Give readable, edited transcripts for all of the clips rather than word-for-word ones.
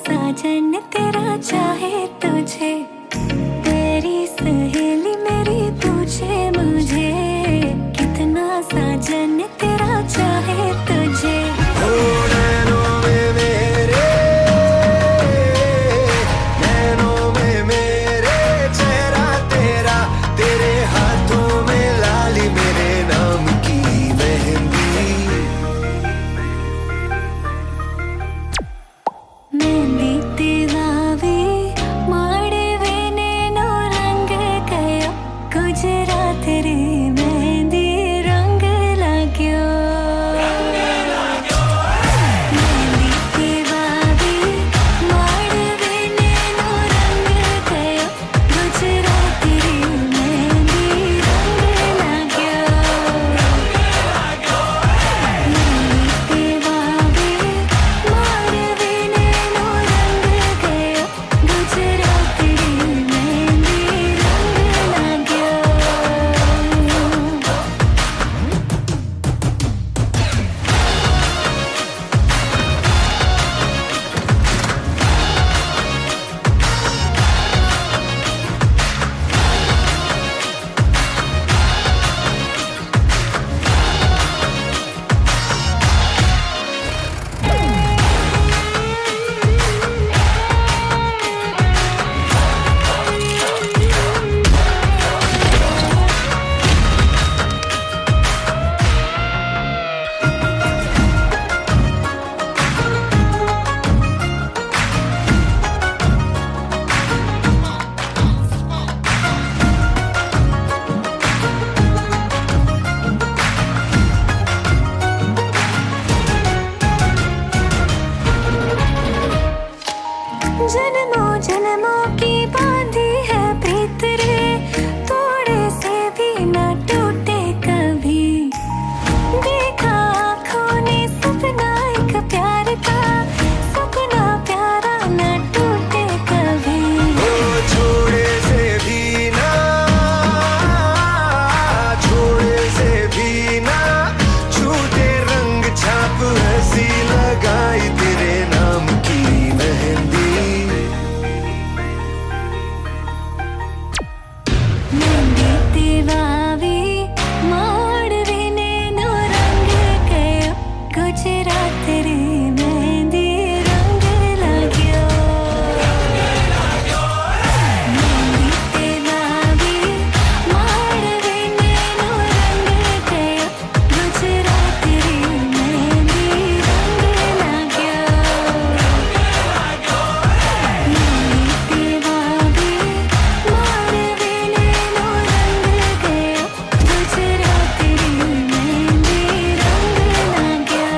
साजन तेरा चाहे तुझे, तेरी सहेली मेरी पूछे मुझे, कितना साजन तेरा चाहे तुझे। नैनों में मेरे, नैनों में मेरे चेहरा तेरा, तेरे हाथों में लाली मेरे नाम की मेहंदी। मेहंदी तेरावी माड़वे नेनो रंग गयो, गुजरात रे मेहंदी रंग लाग्यो। मेहंदी तेरावी माड़वे नेनो रंग गयो, गुजरात रे मेहंदी रंग लाग्यो। मेहंदी तेरावी माड़वे नेनो रंग गयो, गुजरात रे मेहंदी रंग लाग्यो। जन्मों जन्मों की बांधी है प्रीत रे, थोड़े से भी न टूटे कभी। देखा आँखों ने सपना एक प्यार का, सपना प्यारा न टूटे कभी। छोड़े से भी ना, छोड़े से भी ना छूटे रंग छाप हंसी लगाई तेरे नाम की मेहंदी। मेहंदी तेरावी माड़वे नेनो रंग गयो, गुजरात रे मेहंदी रंग लाग्यो। मेहंदी तेरावी माड़वे नेनो रंग गयो, गुजरात रे मेहंदी रंग लाग्यो। मेहंदी तेरावी माड़वे नेनो रंग गयो, गुजरात रे मेहंदी रंग लाग्यो।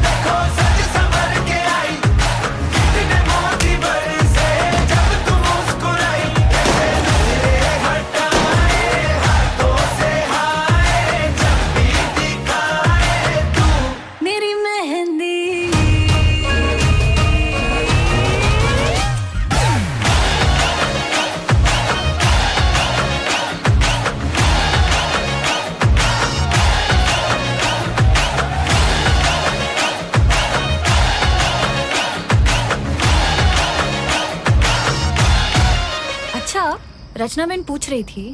देखो सच संवर के आई, कितने मोती बरसे जब तुम मुस्कुराई। कैसे नजरें हटाए हाथों से हाय, जब भी दिखाए तू मेरी मेहंदी। अच्छा, रचना मैन पूछ रही थी,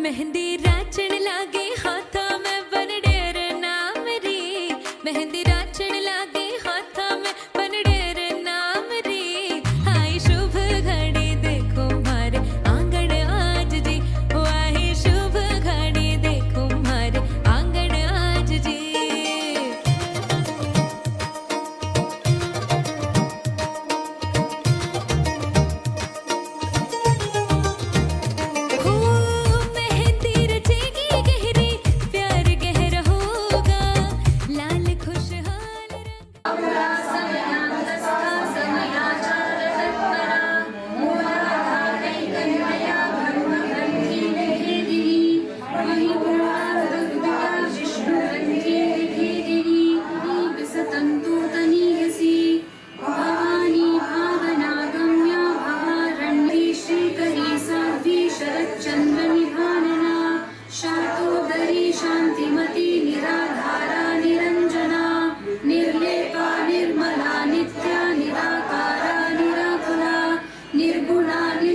मेहंदी राचण लागे हाथा में बनडेर नाम री, मेहंदी राचण लागे हाथा में बनडेर नाम री। आई शुभ घड़ी देखो मारे आंगन आज जी, ओ आई शुभ घड़ी देखो मारे आंगन आज जी। हो मेहंदी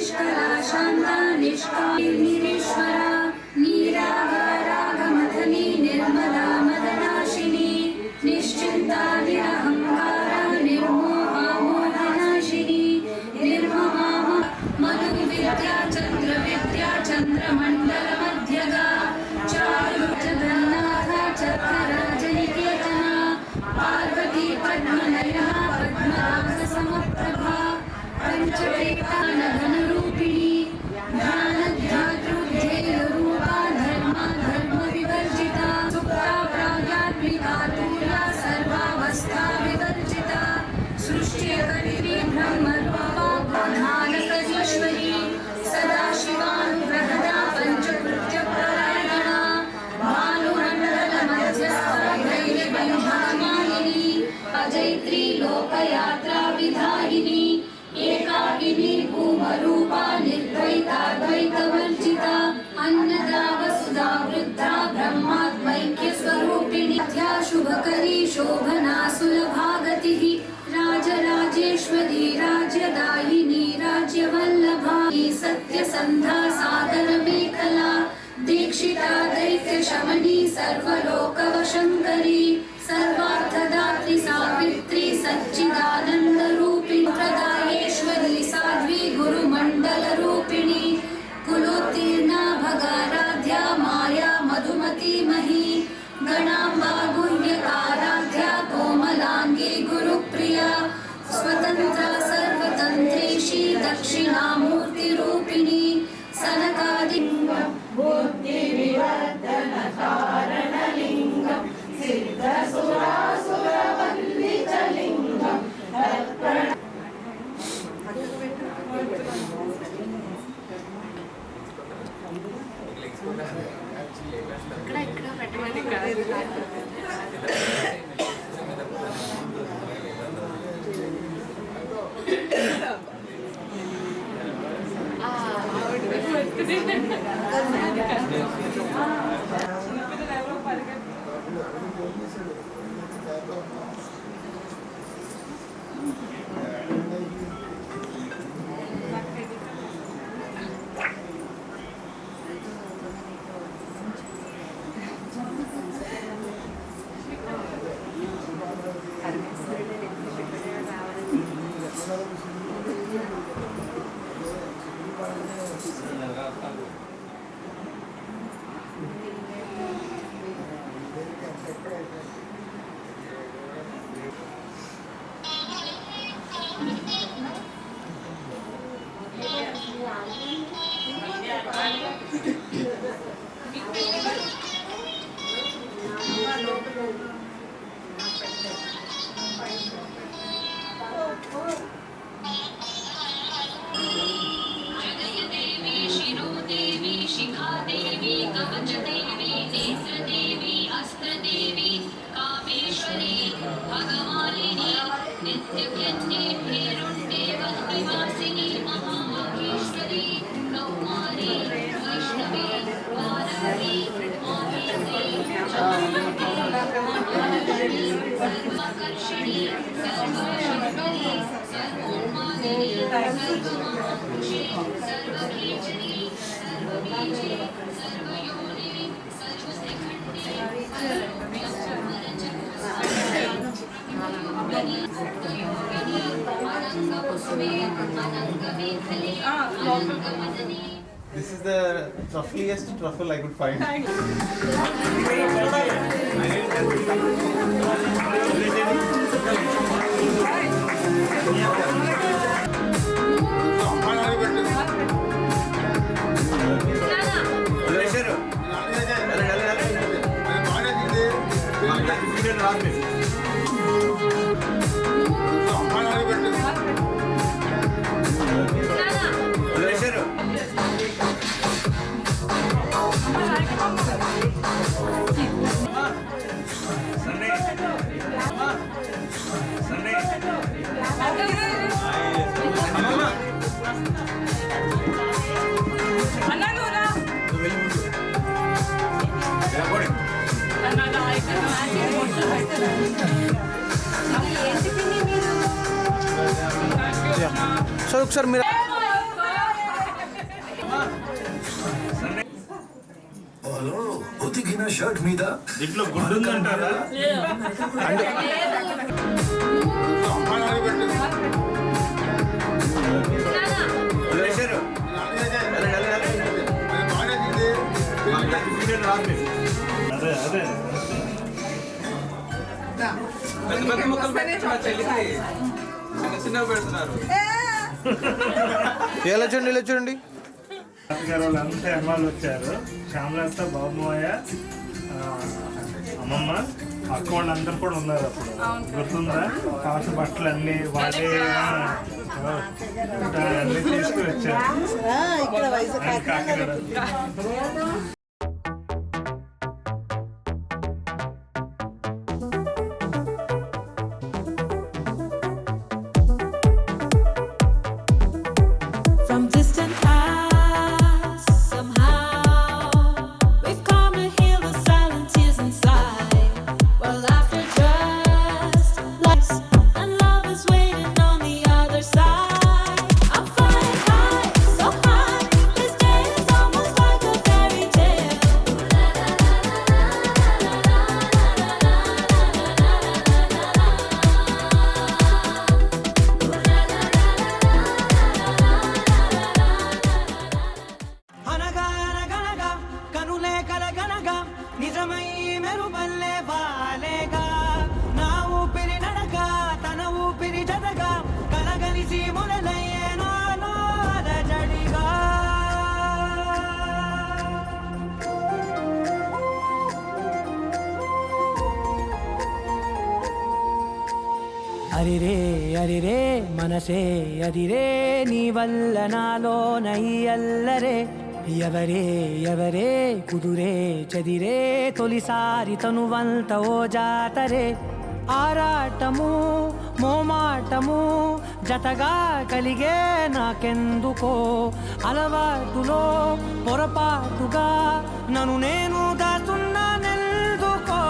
निष्कला शान्ता निष्कामिनीश्वरा नीरागारागमथनी निर्मला मदनाशिनी निश्चिन्ता निरहङ्कारा निर्मोहा मोहनाशिनी निर्ममा मधुविद्या चन्द्रमण्डलमध्यगा चारु जगन्नाथ चक्रराजनिकेतना पार्वती पद्मनयना पद्मरागसमप्रभा पंचवेत्तानघनरूपिणी ध्यानध्यातृध्येयरूपा धर्मविवर्जिता सुप्ता प्राज्ञात्मिका तुल्या सर्वावस्था विवर्जिता सृष्ट्यकर्त्री ब्रह्मरूपा गोधानकरीश्वरी सदाशिवानुग्रहदा पञ्चकृत्यपरायणा भानुमण्डलमध्यस्था धैर्यबन्धमालिनी अजैत्री लोकयात्रा विधायिनी एकाकिनी भूमरूपा निर्द्वैताद्वैतवर्जिता अन्नदा वसुधा वृद्धा ब्रह्मात्मैक्यस्वरूपिणी शुभकरी शोभना सुलभागतिः राजराजेश्वरी राज्यदायिनी राज्यवल्लभा सत्यसन्धा सागरमेखला दीक्षिता दैत्यशमनी सर्वलोकवशङ्करी सर्वार्थदात्री सावित्री सच्चिदानन्दरूपिणी प्रदायेश्वरी साध्वी गुरुमण्डलरूपिणी कुलोत्तीर्णा भगाराध्या माया मधुमती मही गणाम्बा गुह्यकाराध्या कोमलाङ्गी गुरुप्रिया स्वतन्त्रा सर्वतन्त्रेशी दक्षिणामूर्तिरूपिणी सनकादिलिङ्गं बुद्धिविवर्धनकारणलिङ्गं सिद्धसुरासुरवन्दितलिङ्गं जगदेवी शिरोदेवी शिखादेवी कवचदेवी नेत्रदेवी अस्त्रदेवी कामेश्वरी भगवालिनी नित्यज्ञे भैरुण्डे वह्निवासिनी महामहेश्वरी कौमारी वैष्णवी वाराही माहेश्वरी सर्वाकर्षणी सर्वशक्ति सर्वोन्मादिनी सर्वमहापुरुषे सर्वखेचरी सर्वबीजे सर्वयोनिनि सर्वशिखण्डे सर्वयोगिनी सत्ययोगिनी अनङ्गपुष्पे अनङ्गमेखले अनङ्गमदने. This is the truffliest truffle I could find. Sir ఒకసారి మీరు అయినా షర్ట్ మీద దీంట్లో గుడ్డు ఉందంటారా? అదే అదే పెద్ద పెద్ద ముక్కలు పెట్టి మా చెల్లికి చిన్న చిన్నవి పెడుతున్నారు. ఎలా చూడండి ఇలా చూడండి. గారు వాళ్ళంతా అమ్మాయిలు వచ్చారు. శ్యామలత, బాబుమోయ, అమ్మమ్మ, అక్క వాళ్ళందరూ కూడా ఉన్నారు. అప్పుడు గుర్తుందా? పాత బట్టలు అన్ని వాళ్ళే అన్ని తీసుకువచ్చారు Kakinada. From distant past, somehow we've come to heal the silent tears inside. Well, after just lies and love is waiting on the other side. I'm flying high, so high. This day is almost like a fairy tale. అనగా అనగనగా కనులే కలగనగా నిజమై మెరుపల్లే బాలేగా నా ఊపిరి నడక తన ఊపిరి జతగా కలగలిసి మొదలయ్యే నాలో అలజడిగా అరిరే అరిరే మనసే అదిరే నీ వల్ల నాలో నయ్యల్లరే ఎవరే ఎవరే కుదురే చెదిరే తొలిసారి తనువంత ఓ జాతరే ఆరాటము మోమాటము జతగా కలిగే నాకెందుకో అలవాటులో పొరపాటుగా నన్ను నేను దాచున్నానెందుకో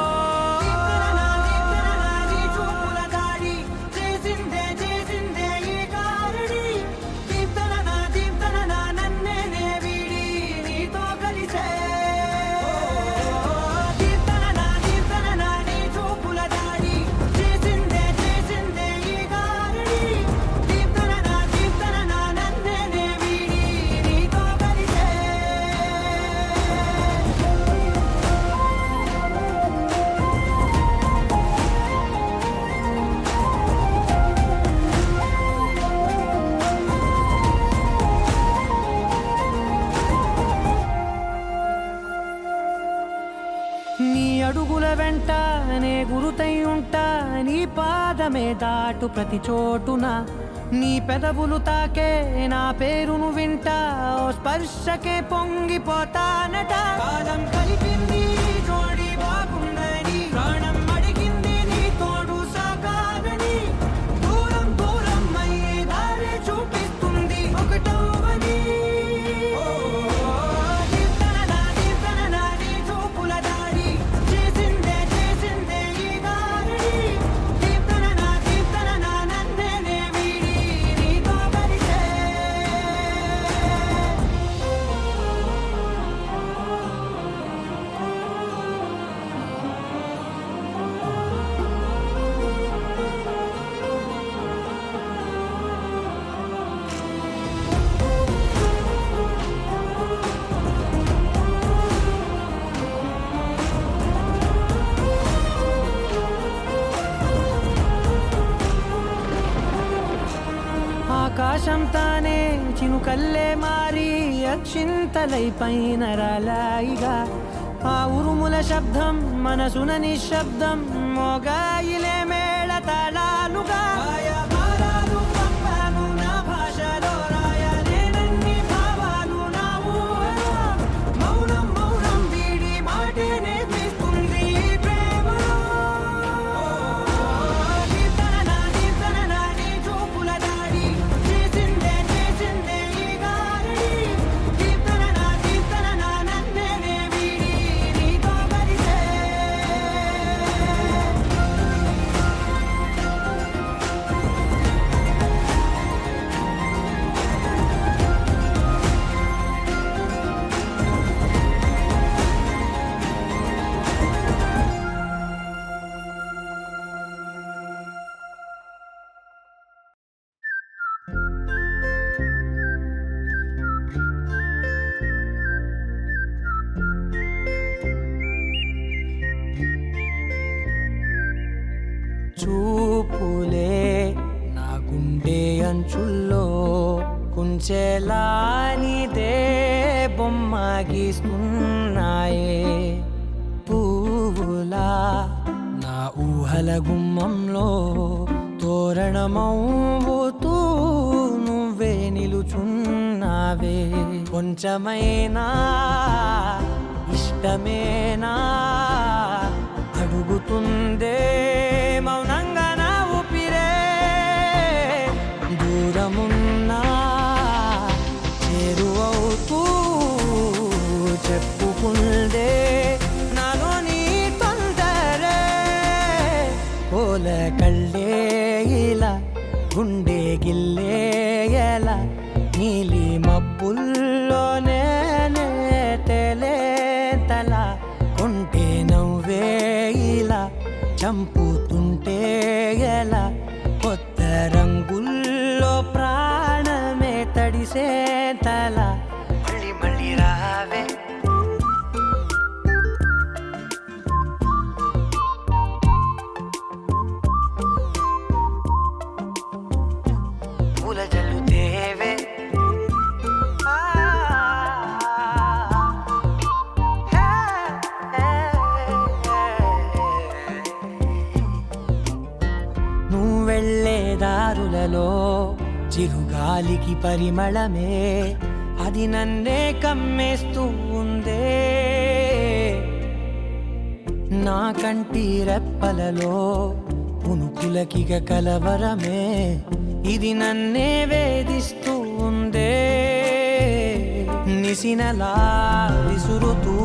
నీ అడుగుల వెంట నే గురుతై ఉంటా నీ పాదమే దాటు ప్రతి చోటున నీ పెదవులు తాకే నా పేరును వింటా ఓ స్పర్శకే పొంగిపోతానట కాలం కలిపింది జోడి బాగుందని ప్రాణం అడిగింది నీ తోడు సాగాలని దూరం దూరం అయ్యే దారి చూపిస్తుంది ఒకటవని ఆకాశం తానే చినుకల్లే మారి అక్షింతలై పైన రాలాయిగా ఆ ఉరుముల శబ్దం మనసున నిశ్శబ్దం మోగాయిలే మేళ తాళాలుగా నా భాషలో రాయలేనన్ని భావాలు నా ఊహలో మౌనం మౌనం వీడి మాటే నేర్పిస్తుంది ప్రేమలో కుంచెలా నీదే బొమ్మ గీస్తున్నాయే పువ్వులా నా ఊహల గుమ్మంలో తోరణమవుతూ నువ్వే నిలుచున్నావే కొంచెమైనా ఇష్టమేనా అడుగుతుందే మౌనంగా నా ఊపిరే దూరమున్నా చేరువవుతూ చెప్పుకుందే నాలో నీ తొందరే పోల కళ్ళే ఇలా గుండె గిల్లే ఎలా నీలి మబ్బుల్లోనే తల కొంటే నవ్వే ఇలా చంపుతుంటే ఎలా కొత్త రంగుల్లో ప్రాణమే తడిసే తల మళ్ళీ మళ్ళీ రావే పూల జల్లుతేవే నువ్వెళ్ళే దారులలో చిరుగాలికి పరిమళమే అది నన్నే కమ్మేస్తూ ఉందే నా కంటి రెప్పలలో పునుకులకిగ కలవరమే ఇది నన్నే వేధిస్తూ ఉందే నిసినలా విసురుతూ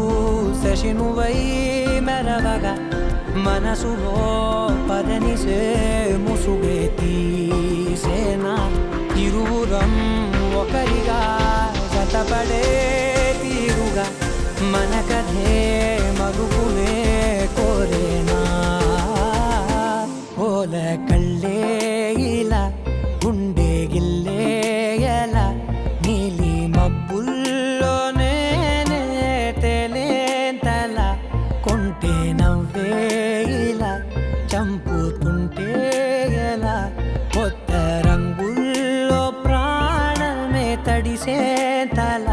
శశినువై మెరవగా మనసులో పదనిసే ముసుగే తీసేనా ఇరువురం ఒకరిగా జతపడే తీరుగా మన కథే మరుగునే కోరేనా పోల కళ్ళే ఇలా గుండె గిల్లే ఎలా నీలి మబ్బుల్లోనే తేలేంతల కొంటే నవ్వే ఇలా చంపుతుంటే ఎలా కొత్త రంగుల్లో ప్రాణమే తడిసే తల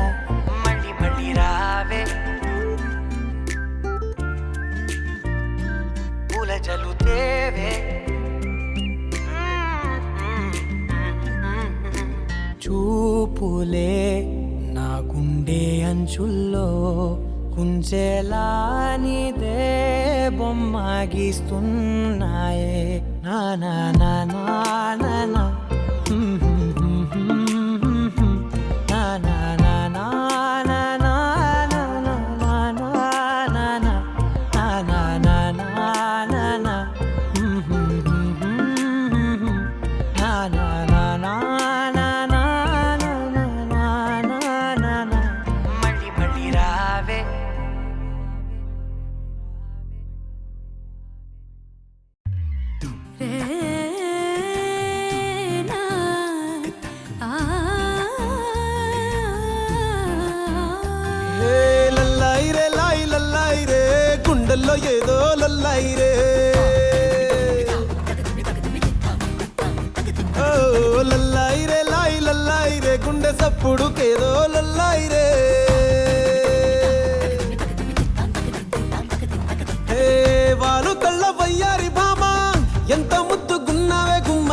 మళ్ళీ మళ్ళీ రావే పూల జల్లుతేవే చూపులే నా గుండె అంచుల్లో కుంచెలా నీదే బొమ్మ గీస్తున్నాయే నా నా నా నా నా నా నా నా నా నా నా నా మళ్ళీ మళ్ళీ రావే గుండెల్లో ఏదో లల్లాయిరే ఓ లల్లాయిరే లాయి లల్లాయిరే గుండె సప్పుడుకేదో లల్లాయిరే హే వాలు కళ్ళ వయ్యారి బామా ఎంత ముద్దుగున్నావే గుమ్మ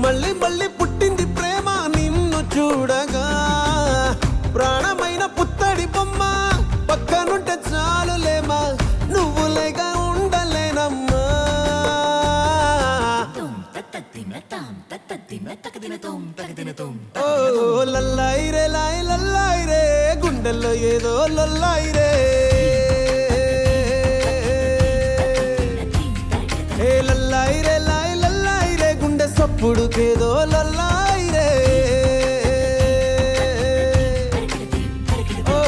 మళ్ళీ మళ్ళీ పుట్టింది ప్రేమ నిన్ను చూడగా ప్రాణమైన పుత్తడి బొమ్మ పక్కనుంటే చాలులేమా నువ్వు లేక ఉండలేనమ్మా ఓ లల్లాయిరే లాయి లల్లాయిరే గుండెల్లో ఏదో లల్లాయిరే ఏ లల్లాయిరే లాయి లల్లాయిరే గుండె సప్పుడుకేదో లల్లాయిరే ఓ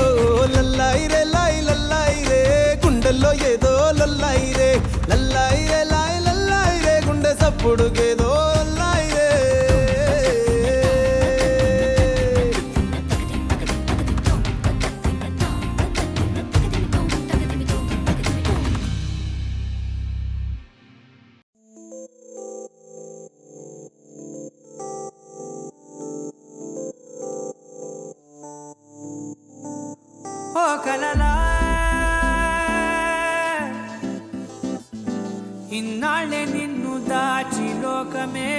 లల్లాయిరే లాయి లల్లాయిరే గుండెల్లో ఏదో లల్లాయిరే లల్లాయిరే లాయి లల్లాయిరే గుండె సప్పుడుకేదో లల్లాయిరే ఓ కలలా ఇన్నాళ్ళే నిన్ను దాచి లోకమే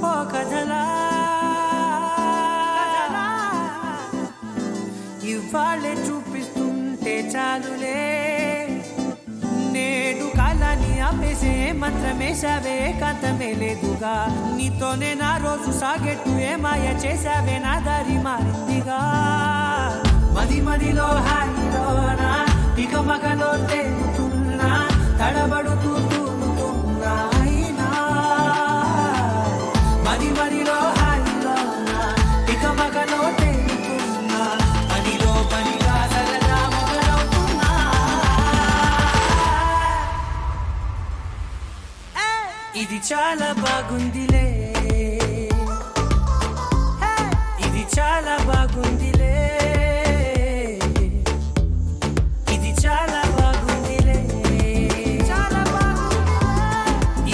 ఓ కథలా ఇవాళ్ళే చూపిస్తుంటే చాలులే నేడు కాలాన్ని ఆపేసే మంత్రమేశావే కాంతమే లేదుగా నీతోనే నా రోజు సాగెట్టు ఏ మాయ చేశావే నా దారి మారిందిగా మది మదిలో హాయిలోనా ఇక మగలో తేలుతున్నా తడబడుతూ తూలుతున్నా అయినా మది మదిలో హాయిలోనా ఇక మగలో తేలుతున్నా పనిలో పనిగా సరదా మొదలవుతున్నా ఇది చాలా బాగుందిలే ఇది చాలా బాగుందిలే ఇది చాలా బాగుందిలే చాలా బాగుంది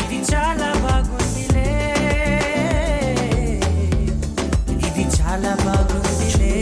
ఇది చాలా బాగుందిలే ఇది చాలా బాగుందిలే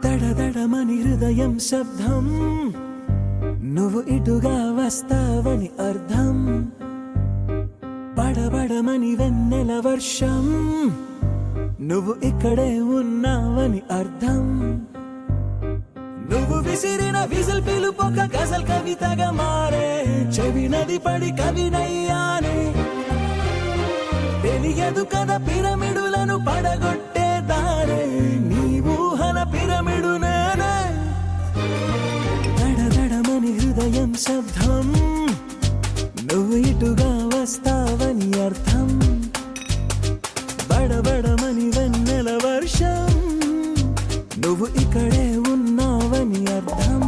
దడదడమని హృదయం శబ్దం నువ్వు ఇటుగా వస్తావని అర్థం బడబడమని వెన్నెల వర్షం నువ్వు ఇక్కడే ఉన్నావని అర్థం నువ్వు విసిరిన విజిల్ పిలుపొక గజల్ కవితగా మారే చెవి నది పడి కవినయ్యానే తెలియదు కదా పిరమిడులను పడగొట్టే దారే నీ ఊహన పిరమిడు నేనే దడదడమని హృదయం శబ్దం నువ్వు ఇటుగా వస్తావని అర్థం బడబడమని వెన్నెల వర్షం నువ్వు ఇక్కడే ఉన్నావని అర్థం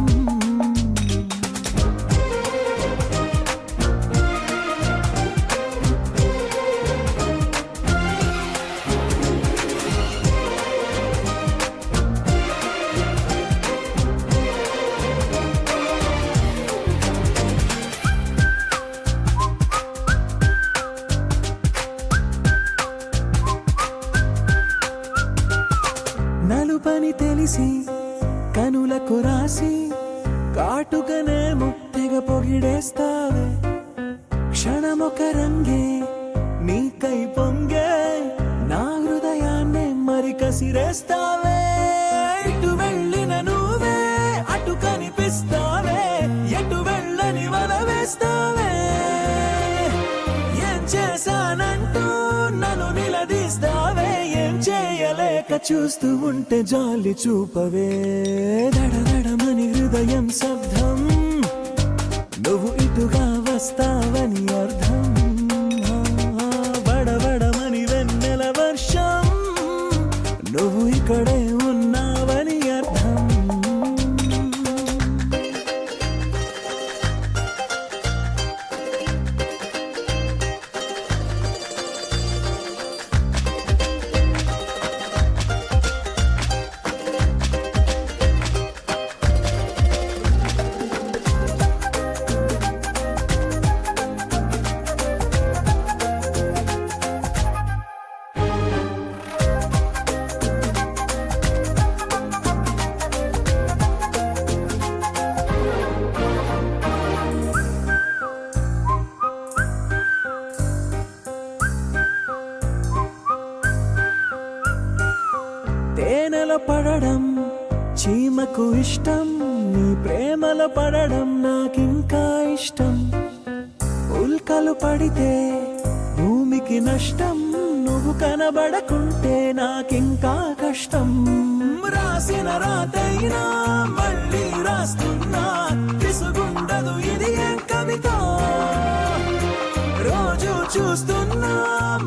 నలుపని తెలిసి కనులకు రాసి కాటుకనే ముక్తిగా పొగిడేస్తావే క్షణమొక రంగే నీకై పొంగే నా హృదయాన్నే మరి కసిరేస్తావే ఇటు వెళ్ళిన నువ్వే అటు కనిపిస్తావే ఎటు వెళ్ళని వల వేస్తావే ఏం చేశానంటూ నన్ను నిలదీస్తావే ఏం చేయలేక చూస్తూ ఉంటే జాలి చూపవే దడదడమని హృదయం శబ్దం నువ్వు ఇటుగా వస్తావని అర్థం బడబడ ప్రేమలో పడడం చీమకు ఇష్టం, నీ ప్రేమలో పడడం నాకింకా ఇష్టం. ఉల్కలు పడితే భూమికి నష్టం, నువ్వు కనబడకుంటే నాకింకా కష్టం. రాసిన రాతైనా మళ్ళీ రాస్తున్నా, విసుగుండదు ఇది ఏం కవిత. రోజు చూస్తున్నా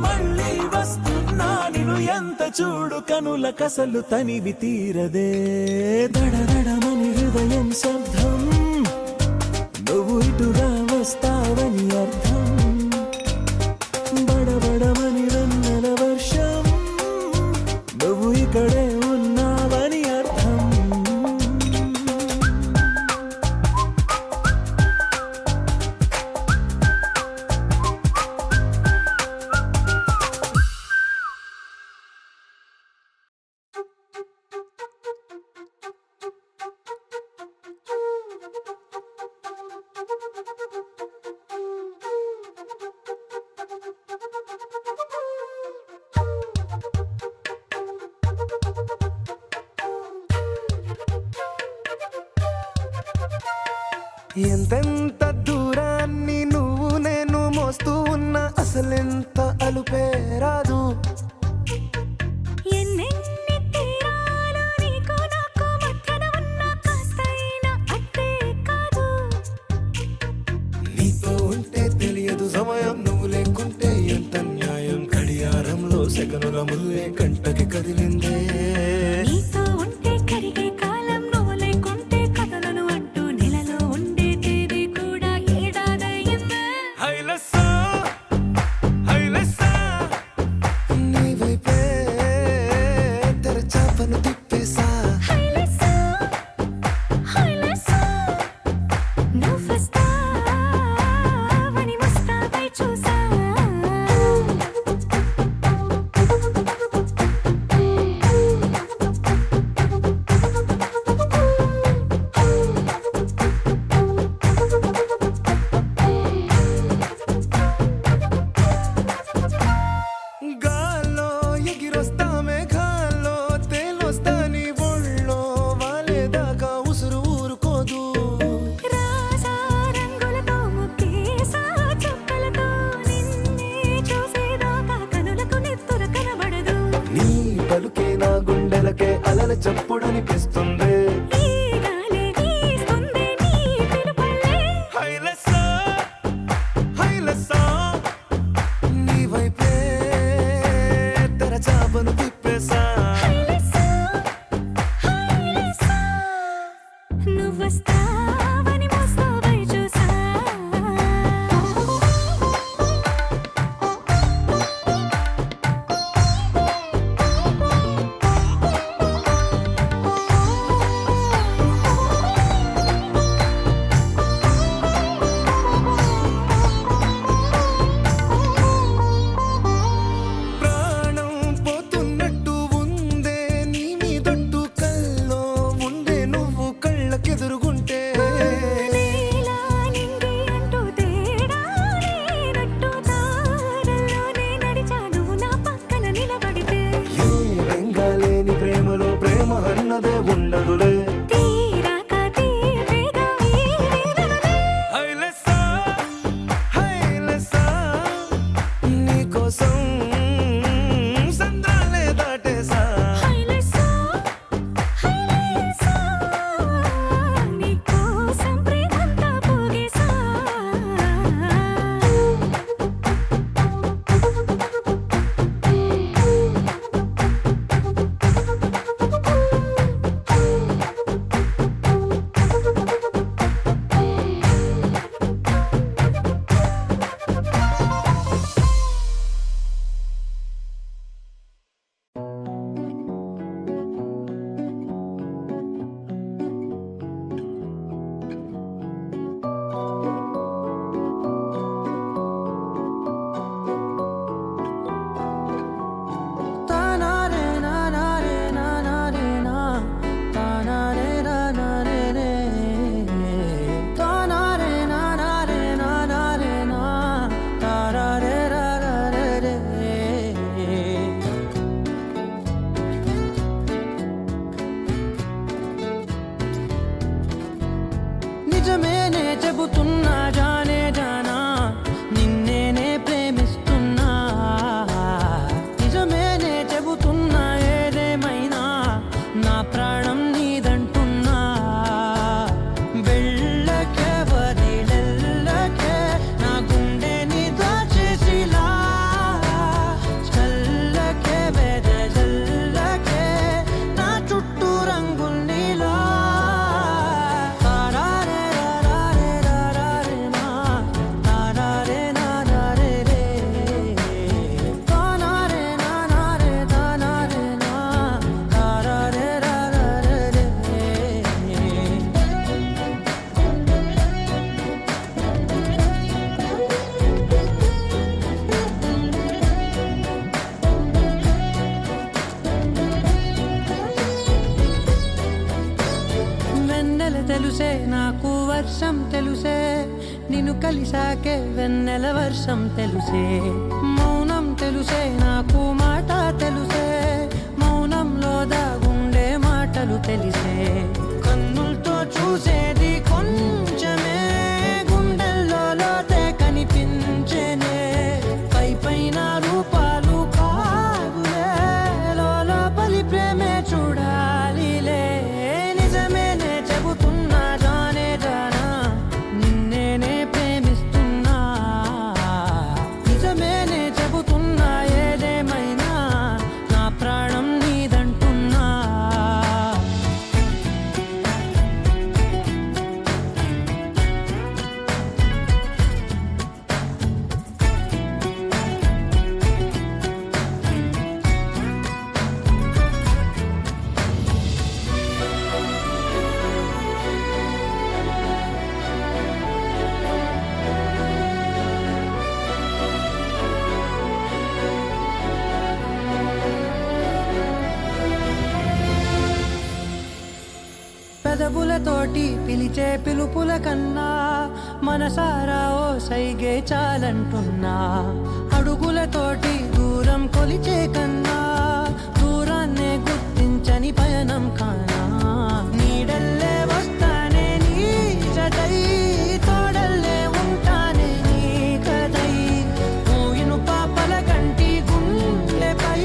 మళ్ళీ వస్తున్నా, నిన్ను ఎంత చూడు కనుల కసలు తనివి తీరదే. దడదడమని హృదయం శబ్దం, నువ్వు ఇటుగా వస్తావని అర్థం. బడబడమని వెన్నెల వర్షం, నువ్వు ఇక్కడే ఉన్నావని అర్థం. ఎంతెంత దూరాన్ని నువ్వు నేను మోస్తూ ఉన్నా, అసలెంత అలుపే రాదు. ఎన్నెన్ని తీరాలు నీకు నాకు మధ్యన ఉన్న కాస్తైనా అట్టే కాదు. నీతో ఉంటే తెలియదు సమయం, నువ్వు లేకుంటే ఎంత న్యాయం. గడియారంలో సెకనుల ముల్లే కంటకి కదిలిందే. నీతో ఉంటే కరిగే కాలం, నువ్వు లేకుంటే కథలను అంటూ నెలలో ఉండే తేదీ కూడా ఏడాదయ్యిందే. హైలెస్సా, హైలెస్సా, నీ వైపే తెరచాపను తిప్పేసా. హైలెస్సా, హైలెస్సా, నువ్వొస్తావని ముస్తాబై చూసా. గాల్లో ఎగిరొస్తా, మేఘాల్లో తేలొస్తా, నీ ఒళ్ళో వాలేదాకా ఉసురు ఊరుకోదు. రాజా రంగులతో ముక్కేసా, చుక్కలతో నిన్నే చూసేదాకా కనులకు నెత్తుర కనబడదు. నీ పలుకే నా గుండెలకే అలల చప్పుడనిపిస్తుంది. ఈ గాలి వీస్తుంది నీ పిలుపులే. హైలెస్సా, హైలెస్సా, నీ వైపే తెరచాపను తిప్పేసా. హైలెస్సా, హైలెస్సా, నువ్వొస్తావని ముస్తాబై చూసా. ప్రాణం పోతున్నట్టు ఉందే నీ మీదొట్టు, కల్లో ఉండే నువ్వు కళ్ళకెదురుగుంటే. నీలా నింగి అంటూ తేడా లేనట్టు తారల్లోనే నడిచా, నువ్వు నా పక్కన నిలబడితే. ఏ బెంగాలేని ప్రేమలో ప్రేమ అన్నదే ఉండదులే. తీరాక తీరేగా ఈ వేదనలే. హైలెస్సా, హైలెస్సా, నీకోసం సంద్రాలే దాటేసా. హైలెస్సా, హైలెస్సా, నీకోసం ప్రేమంతా పోగేసా. తెలుసే నిన్ను కలిసాకే వెన్నెల వర్షం తెలుసే మౌనం తెలుసే నాకు మాట తెలుసే మౌనంలో దాగుండే మాటలు తెలిసే కన్నులతో చూసేది కొంచెమే గుండెల్లో లోతే కనిపించేనే పై పైన రూపాలు కాదులే లోపలి ప్రేమే చూడాలిలే నిజమేనే చెబుతున్నా జానే జానా నిన్నేనే ప్రేమిస్తున్నా నిజమేనే చెబుతున్నా ఏదేమైనా నా ప్రాణం నీదంటున్నా పెదవులతోటి పిలిచే పిలుపుల కన్నా మనసారా ఓ సైగే చాలంటున్నా అడుగులతోటి దూరం కొలిచే కన్నా దూరాన్నే గుర్తించని పయనం కానా నీడల్లే వస్తానే నీ జతై తోడల్లే ఉంటానే నీ కదై ఊయిను పాపల కంటి గుండెపై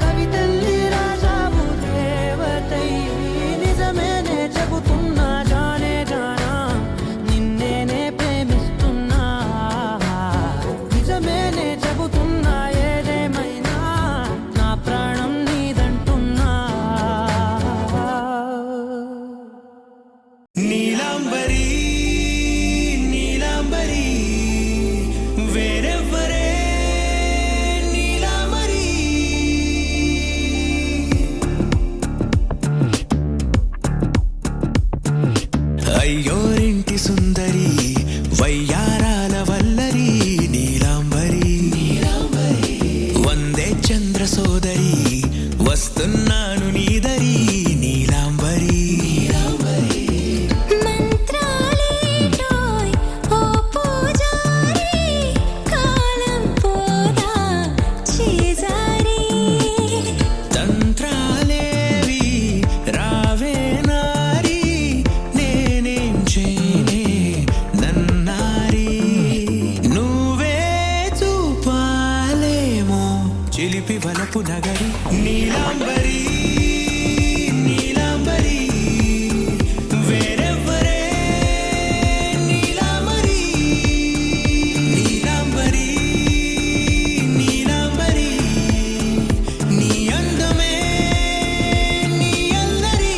కవితల్లి రాజావు దేవతై నిజమేనే చెబుతున్నా జానే జానా నిన్నేనే ప్రేమిస్తున్నా నిజమేనే చెబుతున్నా ఏదేమైనా నా ప్రాణం నీదంటున్నా నీలాంబరి నీలాంబరి వేరెవ్వరే నీలాంబరి అయ్యోరింటి సుందరి వయ్యారాల వల్లరి నీలాంబరి వందే చంద్ర సోదరి వస్తున్నాను నీదరి నీలాంబరి మంత్రాలేటోయ్ ఓ పూజారి కాలం పోదా చేజారి తంత్రాలేవి రావే నారి నేనేం చేయనే నన్నారి నువ్వే చూపాలేమో చిలిపి వలపు నగరి నీలాంబరి నీలాంబరి వేరెవ్వరే నీలాంబరి నీలాంబరి నీలాంబరి నీ అందమే నీ అందరి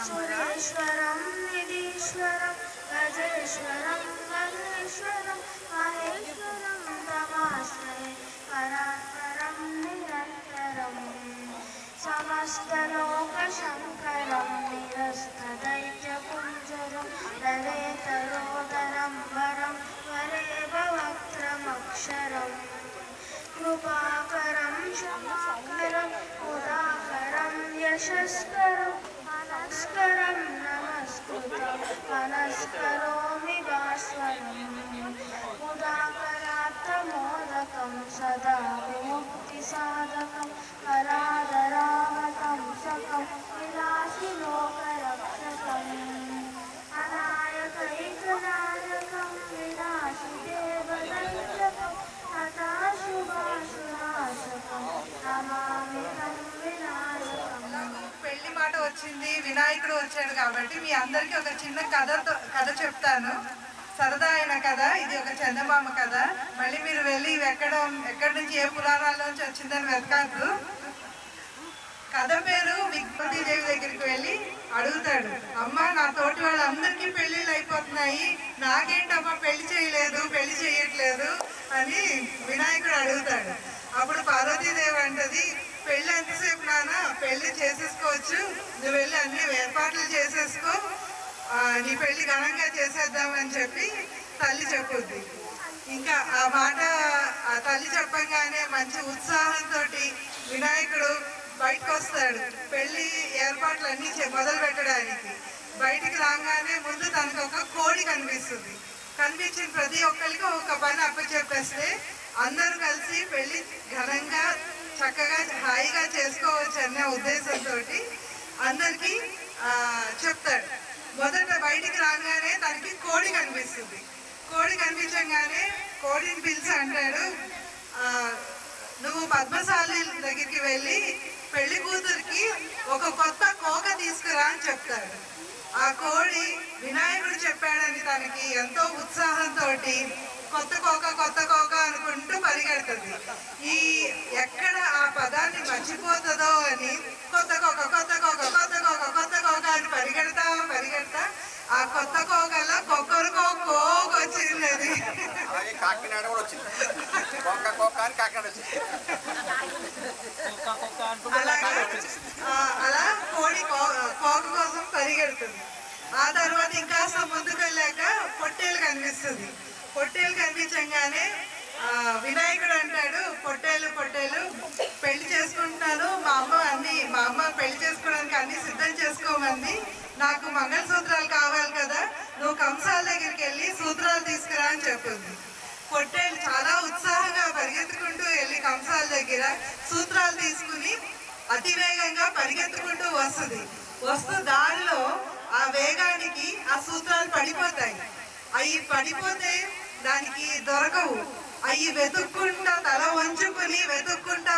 సురేశ్వరం నిధీశ్వరం గజేశ్వరం గణేశ్వరం మహేశ్వరం తమాశ్రయే పరాత్పరం నిరంతరం సమస్తలోకశంకరం నిరస్తదైత్యపుంజరం లలేతరోదరం వరం వరేవ వక్త్రమక్షరం కృపాకరం క్షమాకరం ఉదాకరం యశస్కరం మనస్కరం నమస్కృతం మనస్కరోమి భాస్వరం ఉదాకరాత్తమోదకం సదా విముక్తి సాధకం కరాదరావతం సకం విలాసిలోకరక్షకం అనాయకైకనాయకం వినాశిదేవదంతకం హతాశుభాశునాశకం నమామి తం వినాయకం. పెళ్లి మాట వచ్చింది, వినాయకుడు వచ్చాడు కాబట్టి మీ అందరికీ ఒక చిన్న కథ చెప్తాను. సరదా అయిన కథ. ఇది ఒక చందమామ కథ. మళ్ళీ మీరు వెళ్ళి ఎక్కడి నుంచి ఏ పురాణాల్లోంచి వచ్చిందని వెతకాదు. కథ పేరు విగ్వతీదేవి దగ్గరికి వెళ్ళి అడుగుతాడు, అమ్మ నా తోటి వాళ్ళందరికీ పెళ్లిళ్ళు అయిపోతున్నాయి, నాకేంటమ్మా పెళ్లి చేయట్లేదు అని వినాయకుడు అడుగుతాడు. అప్పుడు పార్వతీదేవి అంటది, పెళ్లి ఎంతసేపు నాన్న, పెళ్లి చేసేసుకోవచ్చు, నువ్వు వెళ్ళి అన్ని ఏర్పాట్లు చేసేసుకో, నీ పెళ్లి ఘనంగా చేసేద్దామని చెప్పి తల్లి చెప్పుద్ది. ఇంకా ఆ మాట ఆ తల్లి చెప్పంగానే మంచి ఉత్సాహంతో వినాయకుడు బయటకు వస్తాడు పెళ్లి ఏర్పాట్లన్నీ మొదలు పెట్టడానికి. బయటికి రాగానే ముందు తనకు ఒక కోడి కనిపిస్తుంది. కనిపించిన ప్రతి ఒక్కరికి ఒక పని అప్పచెప్పేస్తే అందరూ కలిసి పెళ్లి ఘనంగా చక్కగా హాయిగా చేసుకోవచ్చు అనే ఉద్దేశంతో అందరికీ చెప్తాడు. మొదట బయటికి రాగానే తనకి కోడి కనిపిస్తుంది. కోడి కనిపించగానే కోడిని పిలిచి అంటాడు, నువ్వు పద్మశాలి దగ్గరికి వెళ్ళి పెళ్లి కూతురికి ఒక కొత్త కోక తీసుకురా అని చెప్తాడు. ఆ కోడి వినాయకుడు చెప్పాడని తనకి ఎంతో ఉత్సాహంతో కొత్త కోక అనుకుంటూ పరిగెడుతుంది. ఈ ఎక్కడ ఆ పదాన్ని మర్చిపోతుందో అని కొత్త కోక అని పరిగెడతా ఆ కొత్త కోకల్లో కొక్కరికో కోక వచ్చింది. అది కాకినాడ కూడా వచ్చింది. అలా కోడి కోక కోసం పరిగెడుతుంది. ఆ తర్వాత ఇంకాస్త ముందుకు వెళ్ళాక పొట్టేలు కనిపిస్తుంది. పొట్టేలు కనిపించగానే వినాయకుడు అంటాడు, పొట్టేలు పెళ్లి చేసుకుంటున్నాను, మా అమ్మ పెళ్లి చేసుకోవడానికి అన్ని సిద్ధం చేసుకోమంది, నాకు మంగళసూత్రాలు కావాలి కదా, నువ్వు కంసాల దగ్గరికి వెళ్ళి సూత్రాలు తీసుకురా అని చెప్పింది. పొట్టేలు చాలా ఉత్సాహంగా పరిగెత్తుకుంటూ వెళ్ళి కంసాల దగ్గర సూత్రాలు తీసుకుని అతివేగంగా పరిగెత్తుకుంటూ వస్తూ దారిలో ఆ వేగానికి ఆ సూత్రాలు పడిపోతాయి. అవి పడిపోతే దానికి దొరకవు. అవి వెతుక్కుంటా తల వంచుకుని వెతుక్కుంటా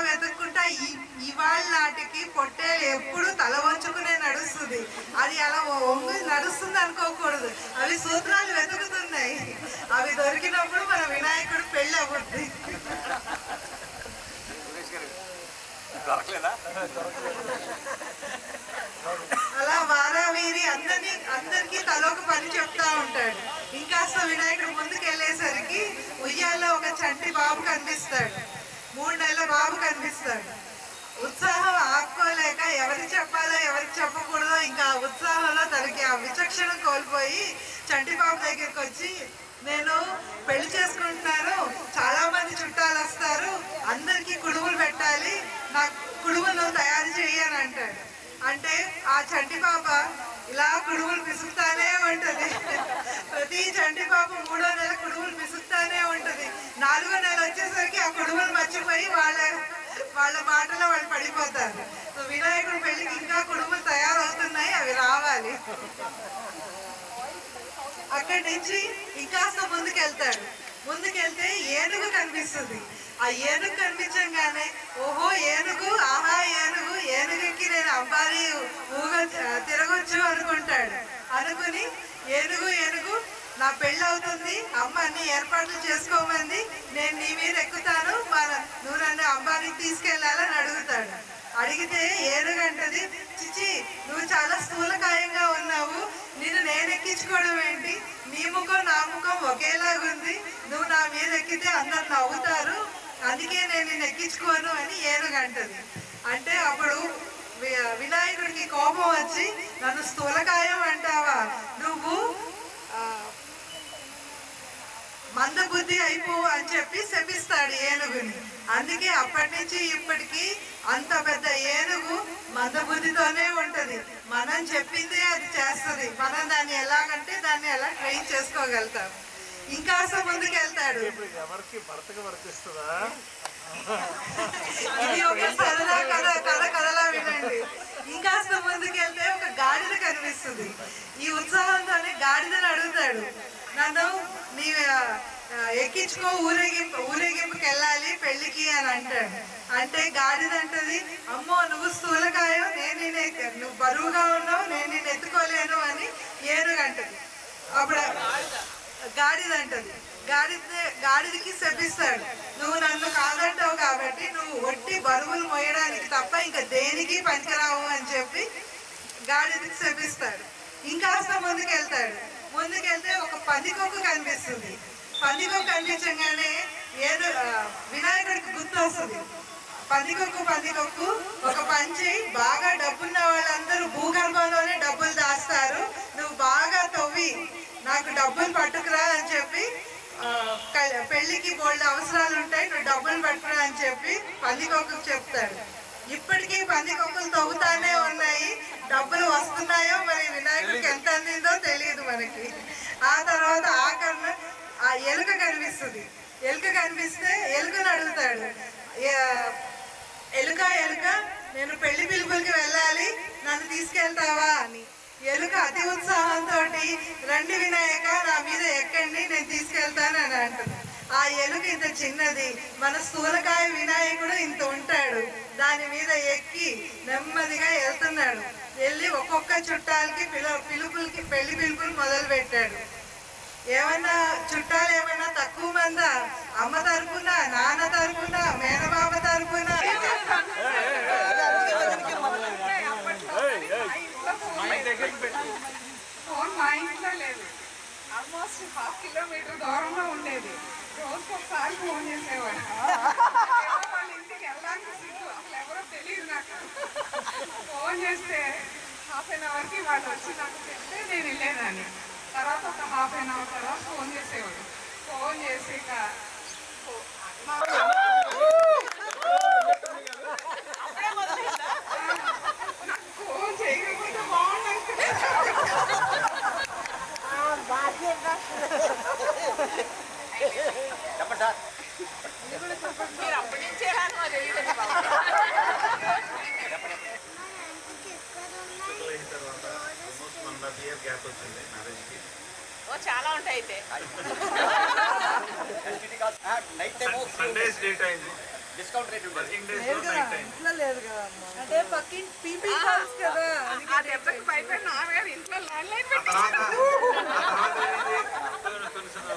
ఇవాళ నాటికి పొట్టేలు ఎప్పుడు తల వంచుకునే నడుస్తుంది. అది అలా వంగి నడుస్తుంది అనుకోకూడదు. అవి సూత్రాలు వెతుకుతున్నాయి. అవి దొరికినప్పుడు మన వినాయకుడు పెళ్ళి అవుతుంది. అలా వారావీరి అందరికీ తలొక పని చెప్తా ఉంటాడు. ఇంకాస్త వినాయకుడు ముందుకు వెళ్ళేసరికి ఉయ్యాల్లో ఒక చంటి బాబు కనిపిస్తాడు. 3 నెలల బాబు కనిపిస్తాడు. ఉత్సాహం ఆపుకోలేక ఎవరికి చెప్పాలో ఎవరికి చెప్పకూడదో ఇంకా ఆ ఉత్సాహంలో తనకి ఆ విచక్షణ కోల్పోయి చంటి బాబు దగ్గరికి వచ్చి, నేను పెళ్లి చేసుకుంటున్నాను, చాలా మంది చుట్టాలు వస్తారు, అందరికీ కుడుములు పెట్టాలి, నాకు కుడుములు తయారు చేయని అంటాడు. అంటే ఆ చంటి పాప ఇలా కుడుములు పిసుకుతానే ఉంటది. ప్రతి చంటి పాప 3వ నెల కుడుములు పిసుకుతానే ఉంటది. 4వ నెల వచ్చేసరికి ఆ కుడుములు మర్చిపోయి వాళ్ళ మాటలో వాళ్ళు పడిపోతారు. వినాయకుడు పెళ్లికి ఇంకా కుడుములు తయారవుతున్నాయి, అవి రావాలి. అక్కడి నుంచి ఇంకాస్త ముందుకెళ్తే ఏనుగు కనిపిస్తుంది. ఆ ఏనుగు కనిపించగానే ఓహో ఏనుగు, ఆహా ఏనుగుకి నేను అంబారి తిరగొచ్చు అనుకుని ఏనుగు నా పెళ్ళి అవుతుంది, అమ్మ అన్ని ఏర్పాట్లు చేసుకోమంది, నేను నీ మీద ఎక్కుతాను, నువ్వు నన్ను అంబారికి తీసుకెళ్లాలని అడుగుతాడు. అడిగితే ఏనుగంటది, చిచి నుంచి నువ్వు చాలా స్థూలకాయంగా ఉన్నావు, నేను ఎక్కించుకోవడం ఏంటి, నీ ముఖం నా ముఖం ఒకేలాగుంది, నువ్వు నా మీద ఎక్కితే అందరు నవ్వుతారు, అందుకే నేను నిన్ను ఎక్కించుకోను అని ఏనుగు అంటది. అంటే అప్పుడు వినాయకుడికి కోపం వచ్చి, నన్ను స్థూలకాయం అంటావా, నువ్వు మందబుద్ధి అయిపో అని చెప్పి శపిస్తాడు ఏనుగుని. అందుకే అప్పటి నుంచి ఇప్పటికి అంత పెద్ద ఏనుగు మందబుద్ధితోనే ఉంటది. మనం చెప్పిందే అది చేస్తుంది. మనం దాన్ని ఎలాగంటే దాన్ని ఎలా ట్రైన్ చేసుకోగలుగుతాం. ఇంకా ముందుకు వెళ్తాడు. ఎవరికి భర్తకు వర్తిస్తుందా? ఇది ఒక సరదా కథలా వినండి. ఇంకా ముందుకు వెళ్తే ఒక గాడిద కనిపిస్తుంది. ఈ ఉత్సాహంతోనే గాడిదని అడుగుతాడు, నన్ను నీ ఎక్కించుకో, ఊరేగింపుకి వెళ్ళాలి పెళ్లికి అని అంటాడు. అంటే గాడిద అంటది, అమ్మో నువ్వు స్థూలకాయం, నువ్వు బరువుగా ఉన్నావు, నేను నిన్ను ఎత్తుకోలేను అని ఏనుగు అంటది. అప్పుడు గాడిద అంటది, గాడిదకి శపిస్తాడు, నువ్వు నన్ను కాదంటావు కాబట్టి నువ్వు ఒట్టి బరువులు మోయడానికి తప్ప ఇంకా దేనికి పనికిరావు అని చెప్పి గాడిదకి శపిస్తాడు. ఇంకాస్త ముందుకెళ్తాడు. ముందుకెళ్తే ఒక పందికొక్కు కనిపిస్తుంది. పందికొక్కు కనిపించగానే వినాయకుడికి గుర్తు వస్తుంది. పందికొక్కు ఒక పంచి, బాగా డబ్బున్న వాళ్ళందరూ భూగర్భంలోనే డబ్బులు దాస్తారు, నువ్వు బాగా తవ్వి నాకు డబ్బులు పట్టుకురా అని చెప్పి, పెళ్లికి బోల్డ్ అవసరాలు ఉంటాయి, నువ్వు డబ్బులు పట్టుకురా అని చెప్పి పందికొక్కు చెప్తాడు. ఇప్పటికీ పందికొక్కులు తవ్వుతానే ఉన్నాయి. డబ్బులు వస్తున్నాయో మరి వినాయకుడికి ఎంత అందిందో తెలియదు మనకి. ఆ తర్వాత ఆఖరణ ఆ ఎలుక కనిపిస్తుంది. ఎలుక కనిపిస్తే ఎలుకను అడుగుతాడు, ఎలుక నేను పెళ్లి పిలుపులకి వెళ్ళాలి, నన్ను తీసుకెళ్తావా అని. ఎలుక అతి ఉత్సాహంతో, రండి వినాయక నా మీద ఎక్కండి, నేను తీసుకెళ్తాను అని అంటుంది. ఆ ఎలుక ఇంత చిన్నది, మన స్థూలకాయ వినాయకుడు ఇంత ఉంటాడు, దాని మీద ఎక్కి నెమ్మదిగా వెళ్తున్నాడు. వెళ్ళి ఒక్కొక్క చుట్టాలకి పెళ్లి పిలుపులు మొదలు పెట్టాడు. ఏమన్నా చుట్టాలు ఏమన్నా తక్కువ మందా, అమ్మ తరపున, నాన్న తరపున, మేనబాబ తరపున, మా ఇంట్లో లేదు, ఆల్మోస్ట్ 1/2 కిలోమీటర్ దూరంలో ఉండేది. రోజుకి ఒకసారి ఫోన్ చేసేవాడు. వాళ్ళ ఇంటికి వెళ్ళడానికి సిగ్గు, అసలు ఎవరో తెలియదు నాకు. ఫోన్ చేస్తే 1/2 అవర్కి వాళ్ళు వచ్చి నాకు చెప్తే నేను వెళ్ళేదాన్ని. తర్వాత ఒక 1/2 అవర్ తర్వాత ఫోన్ చేసేవాడు. ఫోన్ చేసి ఫోన్ చేయకపోతే బాగుంటుంది. మీరు అప్పటి నుంచే తెలియదు. చాలా ఉంటాయి అయితే. డిస్కౌంట్ రేట్ వర్కింగ్ డేస్ లో నైట్ టైం ఇంట్లో లేదు కదా, అంటే పక్కింటి పీపుల్ హౌస్ కదా, ఆ దెబ్బకి భయపడి నాన్నగారు ఇంట్లో ల్యాండ్ లైన్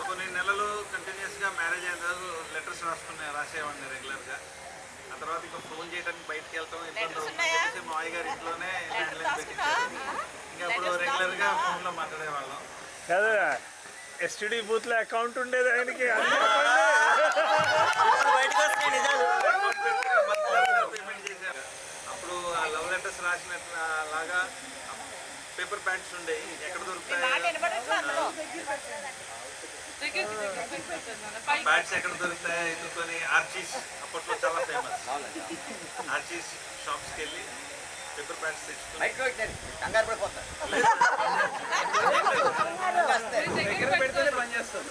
కొన్ని నెలలు కంటిన్యూస్ గా మ్యారేజ్ అయిన రోజు లెటర్స్ రాసేవాడిని రెగ్యులర్ గా. ఆ తర్వాత ఇంకా ఫోన్ చేయడానికి బయటకు వెళ్తాం ఇబ్బంది, మావయ్య గారి ఇంట్లోనే ల్యాండ్ లైన్ పెట్టించారు. ఇంకా అప్పుడు రెగ్యులర్ గా ఫోన్ లో మాట్లాడేవాళ్ళం కదా. ఎస్టీడీ బూత్ లో అకౌంట్ ఉండేది ఆయనకి. అప్పుడు ఆ లవ్ లెటర్స్ రాసినట్టు లాగా పేపర్ ప్యాడ్స్ ఉండేవి, ఎక్కడ దొరుకుతాయి ప్యాడ్స్ ఎక్కడ దొరుకుతాయో ఎత్తుకొని ఆర్చీస్, అప్పట్లో చాలా ఫేమస్ ఆర్చీస్ షాప్స్కి వెళ్ళి పేపర్ ప్యాడ్స్ తెచ్చుకొని పెడితేనే పని చేస్తారు.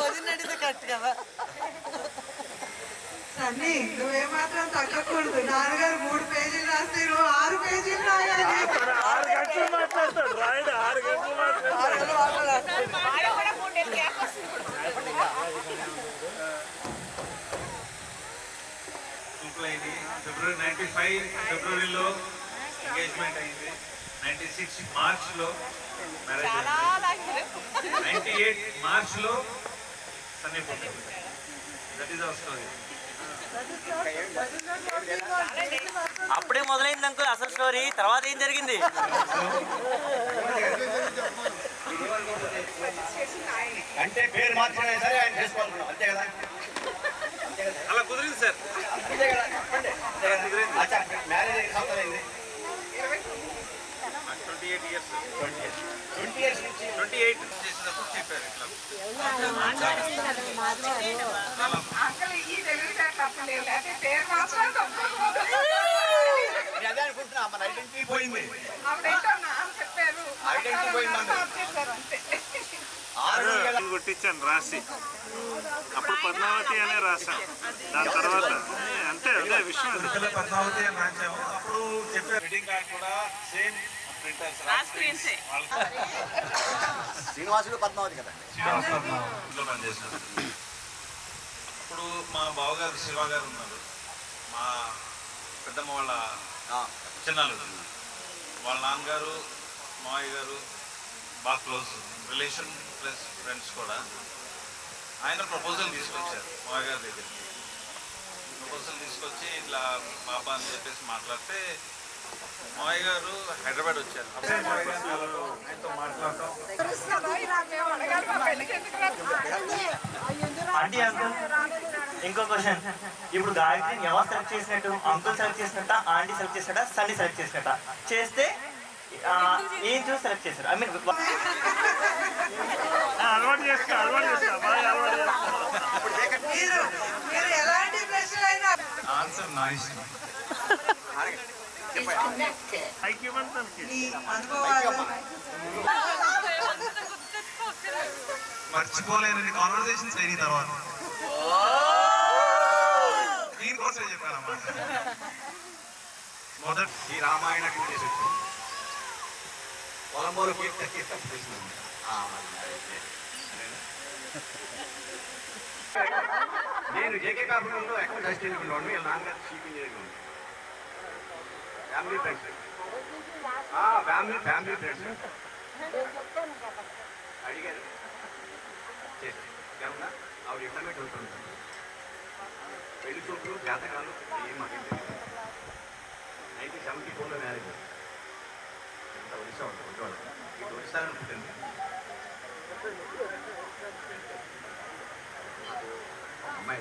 వదిలినడితే కరెక్ట్ కదా. సన్నీ నువ్వేమాత్రం తగ్గకూడదు. నాన్నగారు 3 పేజీలు రాస్తే నువ్వు 6 పేజీలు రాయాలి. 6 గంటలు మాట్లాడతాడు రాయడు, 6 గంటలు మాట్లాడతాడు. ఫిబ్రవరి 95 ఫిబ్రవరిలో ఎంగేజ్మెంట్ అయింది. 96 మార్చ్లో మ్యారేజ్ 98 మార్చ్లో సన్నీ పుట్టింది. That is our story. అప్పుడే మొదలైంది అంకుల్ అసలు స్టోరీ. తర్వాత ఏం జరిగింది? అంటే పేరు మార్చినా సరే ఆయన చేసుకోవాలనుకున్నాం అంతే కదా. అలా కుదిరింది సార్. అంతే కదా. మ్యారేజ్ ఎన్ని సంవత్సరాలు అయింది? 28 years. 20 years నుంచి 28 చేసినప్పుడు చెప్పారు ఇట్లా. అంకల్ ఈ తెలివితేటలు తప్పు లేవు, లేకపోతే పేరు మాత్రం తప్పు. అదే అనుకుంటున్నా. మన ఐడెంటిటీ పోయింది. అప్పుడేంటో నాన్న చెప్పారు, ఐడెంటిటీ పోయింది మార్చేశారు అంతే. కొట్టించాను రాసి, అప్పుడు పద్మావతి అనే రాశాను. దాని తర్వాత అంతే అదే విషయం. పద్మావతి అని రాసాము. అప్పుడు చెప్పారు వెడ్డింగ్ కార్డ్ కూడా సేమ్ ప్రింటర్స్ శ్రీనివాసుడు పద్మావతి కదా. శ్రీనివాసంలో పనిచేశాను. అప్పుడు మా బావగారు శివ గారు ఉన్నారు, మా పెద్దమ్మ వాళ్ళ చిన్నాలు. వాళ్ళ నాన్నగారు మావయ్య గారు బాగా క్లోజ్ రిలేషన్ ప్లస్ ఫ్రెండ్స్ కూడా. ఆయన ప్రపోజల్ తీసుకొచ్చారు మావయ్య గారి దగ్గరికి. ప్రపోజల్ తీసుకొచ్చి ఇట్లా బాబా అని చెప్పేసి మాట్లాడితే మావయ్య గారు హైదరాబాద్ వచ్చారు. అప్పుడే మావయ్య గారు ఆయనతో మాట్లాడటం. ఆంటీ అంకుల్ ఇంకో క్వశ్చన్. ఇప్పుడు గాయత్రిని ఎవరు సెలెక్ట్ చేసినట్టు? అంకుల్ సెలెక్ట్ చేసినట్ట, ఆంటీ సెలెక్ట్ చేసినట్ట, సన్నీ సెలెక్ట్ చేసినట్ట? చేస్తే ఏం చూసి సెలెక్ట్ చేశారు? ఐ మీన్ అలవాటు చేసుకో, అలవాటు చేసుకో, బాగా అలవాటు చేసుకో. మీరు ఎలాంటి ప్రశ్నలైనా ఆన్సర్ నా ఇష్టం. ఐక్యమంతానికి మీ అనుభవాలు మర్చిపోలేని కాన్వర్సేషన్స్ అయిన తర్వాత దీనికోసం చెప్పానన్నమాట. మొదటి ఈ రామాయణ చేసి వచ్చాం. పొలంబోలు కీర్తన నేను జేకే కాపురంలో అకౌంట్ అసిస్టెంట్ ఉన్నాను. వీళ్ళ నాన్నగారు చీఫ్ ఇంజనీర్ ఉంది. ఫ్యామిలీ ఫ్రెండ్స్, ఫ్యామిలీ ఫ్రెండ్స్ అడిగారు చేస్తాను. ఆవిడ ఇంటర్నెట్ ఉంటుంటాను. పెళ్లి చూపులు జాతకాలు ఏం మాకు 1974లో మ్యారేజ్. ఒడిశా ఉంటుంది. ఇది ఒడిశాలో పుట్టింది. అమ్మాయి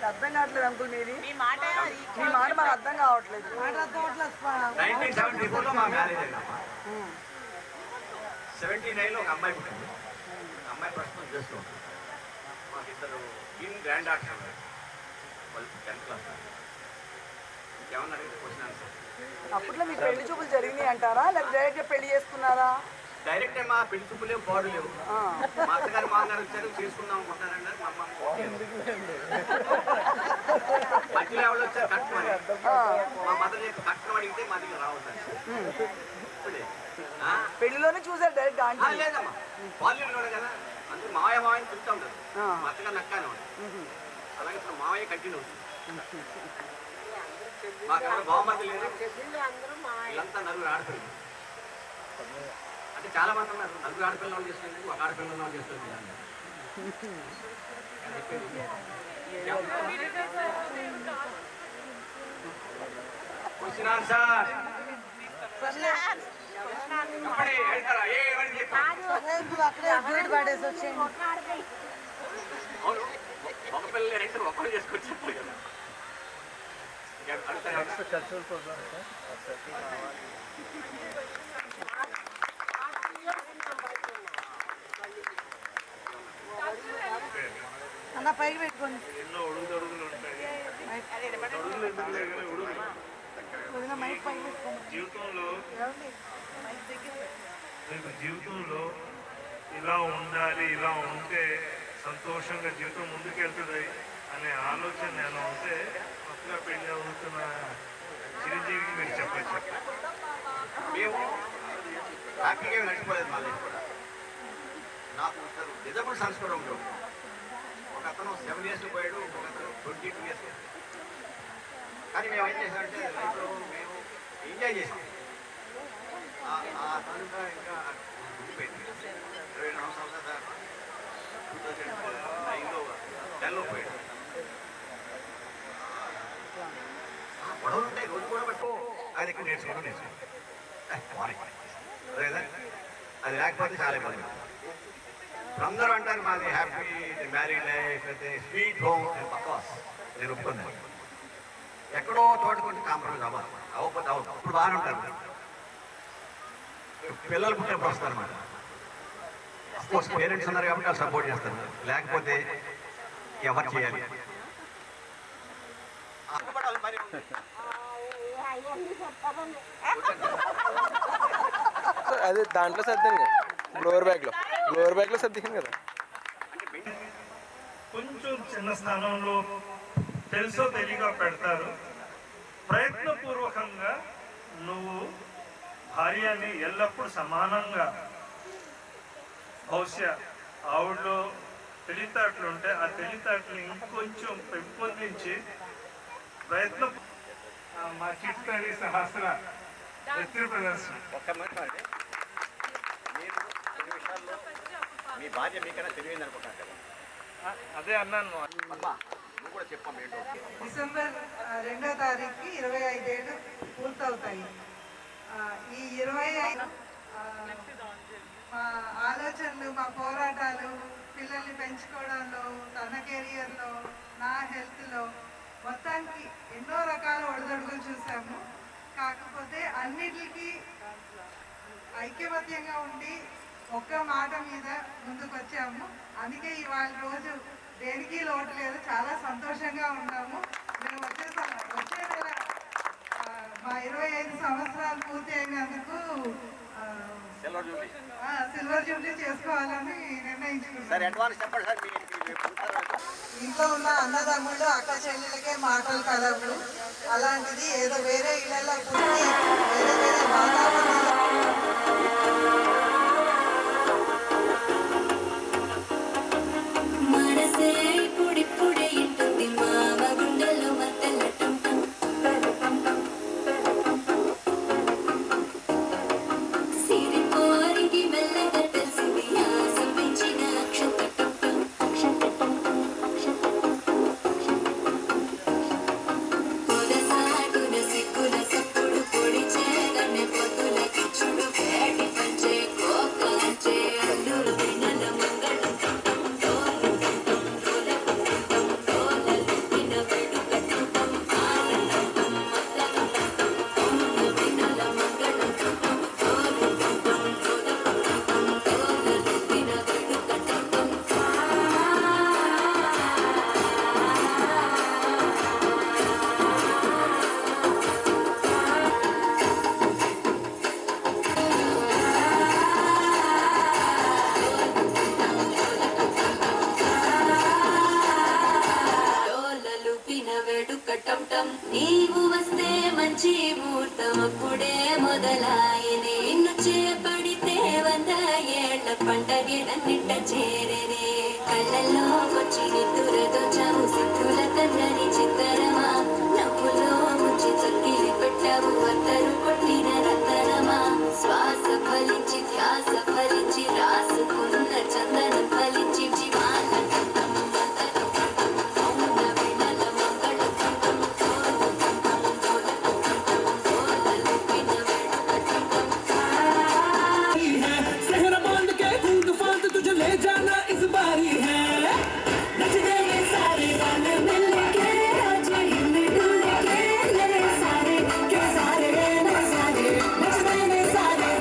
అర్థం కావట్లేదు అంకుల్. మీ మాట మాకు అర్థం కావట్లేదు. 1974లో మా మ్యారేజ్ అయిందమ్మా. 79లో ఒక అమ్మాయి పుట్టింది. అమ్మాయి ప్రస్తుతం చేస్తూ ఉంటుంది. మాకు ఇద్దరు గ్రాండ్ డాక్టర్ ఉన్నారు. వాళ్ళు 10th క్లాస్. ఇంకేమన్నా అడిగితే క్వశ్చన్ ఆన్సర్. అప్పట్లో మీ పెళ్లి చూపులు జరిగినాయి అంటారా, లేదా డైరెక్ట్ గా పెళ్లి చేసుకున్నారా? డైరెక్ట్ మా పెళ్లి చూపు లేవు, పాడు లేవు. మా అత్తగారు మామగారు వచ్చారు, చేసుకుందాం అనుకుంటారన్నారు. మా అమ్మ మధ్యలో ఎవరు వచ్చారు కట్టమని. మా మదర్ చెప్పి కట్టడం అడిగితే మా దగ్గర రావద్దని. ఇప్పుడే పెళ్లిలోనే చూసారు డైరెక్ట్ ఆంటీ? లేదమ్మా, బాల్యంలోనే కదా. అందుకే మావయ్యని చెప్తా ఉంటారు. మా అత్తగారు నక్కానే ఉంటారు. అలాగే ఇప్పుడు మావయ్య కంటిన్యూ అవుతుంది. మాకు బావమతి లేదు. వీళ్ళంతా నలుగురు ఆడపిల్లలు. అంటే చాలా మంది ఉన్నారు. నలుగురు ఆడపిల్లలు చేస్తుంది, ఒక ఆడపిల్లలు చేస్తుంది. క్వశ్చన్ ఆన్సర్ అవును. ఒక పిల్లలు రెండు ఒక్కరు చేసుకొచ్చి చెప్పారు కదా. అన్న పైకి పెట్టుకోండి. ఎన్నో అడుగులు ఉంటాయి. అడుగులు ఎందుకు లేకనే ఉడుగులు. జీవితంలో ఇలా ఉండాలి, ఇలా ఉంటే సంతోషంగా జీవితం ముందుకెళ్తుంది అనే ఆలోచన నేను ఉంటే కొత్తగా పెళ్లి అవుతున్న చిరంజీవికి మీరు చెప్పచ్చు. మేము హ్యాపీగా నడిచిపోలేదు. మా లైఫ్ కూడా నాకు డిజబుల్ సన్స్ కూడా ఉండవు. ఒక అతను 7 years పోయాడు, ఒక అతను 22 years. కానీ మేము ఏం చేసామంటే లైఫ్లో మేము ఎంజాయ్ చేసాం. ఆ తాలూకా ఇంకా ఉండిపోయింది. 24 సంవత్సరాల దాకా 2009లో 10లో పోయాడు. గొడవలు ఉంటాయి, రోజు కూడా పట్టుకో, అది ఎక్కువ నేర్చుకోవడం అదేదా, అది లేకపోతే చాలా ఇబ్బంది. అందరూ అంటారు మాది హ్యాపీ మ్యారీడ్ లైఫ్ అయితే స్వీట్ హోమ్ అని పక్కాస్, నేను ఒప్పుకున్నాను. ఎక్కడో చోట కొంచెం కాంప్రమైజ్ అవ్వాలి, అవ్వకపోతే అవ్వదు. ఇప్పుడు బాగానే ఉంటారు, పిల్లలు పుట్టినప్పుడు వస్తారన్నమాట. అఫ్కోర్స్ పేరెంట్స్ ఉన్నారు కాబట్టి వాళ్ళు సపోర్ట్ చేస్తారు, లేకపోతే ఎవరు చేయాలి. అదే దాంట్లో సర్దాను కదా, గ్లోవర్ బ్యాగ్లో సర్దింది కదా. కొంచెం చిన్న స్థానంలో తెలుసో తెలియగా పెడతారు. ప్రయత్నపూర్వకంగా నువ్వు భార్యని ఎల్లప్పుడూ సమానంగా, బహుశా ఆవిడలో తెలివితేటలు ఉంటే ఆ తెలివితేటలు ఇంకొంచెం పెంపొందించి ప్రయత్నం. మా చిట్కరీ సహస్ర నృత్య ప్రదర్శన. మీ భార్య మీకైనా తెలియదు అనుకుంటాను కదా, అదే అన్నాను. నువ్వు కూడా చెప్పాము ఏంటో. డిసెంబర్ 2వ తారీఖుకి 25 ఏళ్ళు పూర్తవుతాయి. ఈ 25 మా ఆలోచనలు, మా పోరాటాలు, పిల్లల్ని పెంచుకోవడంలో, తన కెరియర్లో, నా హెల్త్లో, మొత్తానికి ఎన్నో రకాల ఒడిదొడుగులు చూసాము. కాకపోతే అన్నిటికీ ఐక్యమత్యంగా ఉండి ఒక్క మాట మీద ముందుకు వచ్చాము. అందుకే ఇవాళ రోజు దేనికి లోటు లేదు, చాలా సంతోషంగా ఉన్నాము. మేము వచ్చే నెల మా 25 సంవత్సరాలు పూర్తి అయినందుకు సిల్వర్ జూబ్లీ చేసుకోవాలని నిర్ణయించుకున్నాం. ఇంట్లో ఉన్న అన్నదమ్ముళ్ళు, అక్క చెల్లెలకే మాటలు కలవు. అలాంటిది ఏదో వేరే ఇళ్లలో పుట్టి వేరే వేరే వాతావరణంలో మనసే ఇప్పుడిప్పుడే ఇంటుంది మామ గుండెల్లో మత్తెల్లటం. సిరిపోరికి మెల్లగా తెలిసింది ఆశ పెంచిన అక్షతటం. పొదసాటున సిగ్గుల సప్పుడు పొడిచే కన్నె పొద్దుల కిచ్చుడు పేటి పంచే కోకంచే అల్లుడు వినల మంగళం. నీవు వస్తే మంచి ముహూర్తం అప్పుడే మొదలాయనే. నిన్ను చేపడితే 100 ఏళ్ల పండగెడన్నింట చేరనే. కళ్ళల్లో వచ్చి నిద్దురదొచ్చావు సిద్ధుల కన్నని చిత్తరమా. నవ్వులో ముంచి చక్కిలి పెట్టావు అత్తరు కొట్టిన రత్తనమా. శ్వాస ఫలించి ధ్యాస ఫలించి రాసుకున్న చందనం ఫలించి జీవాల सारे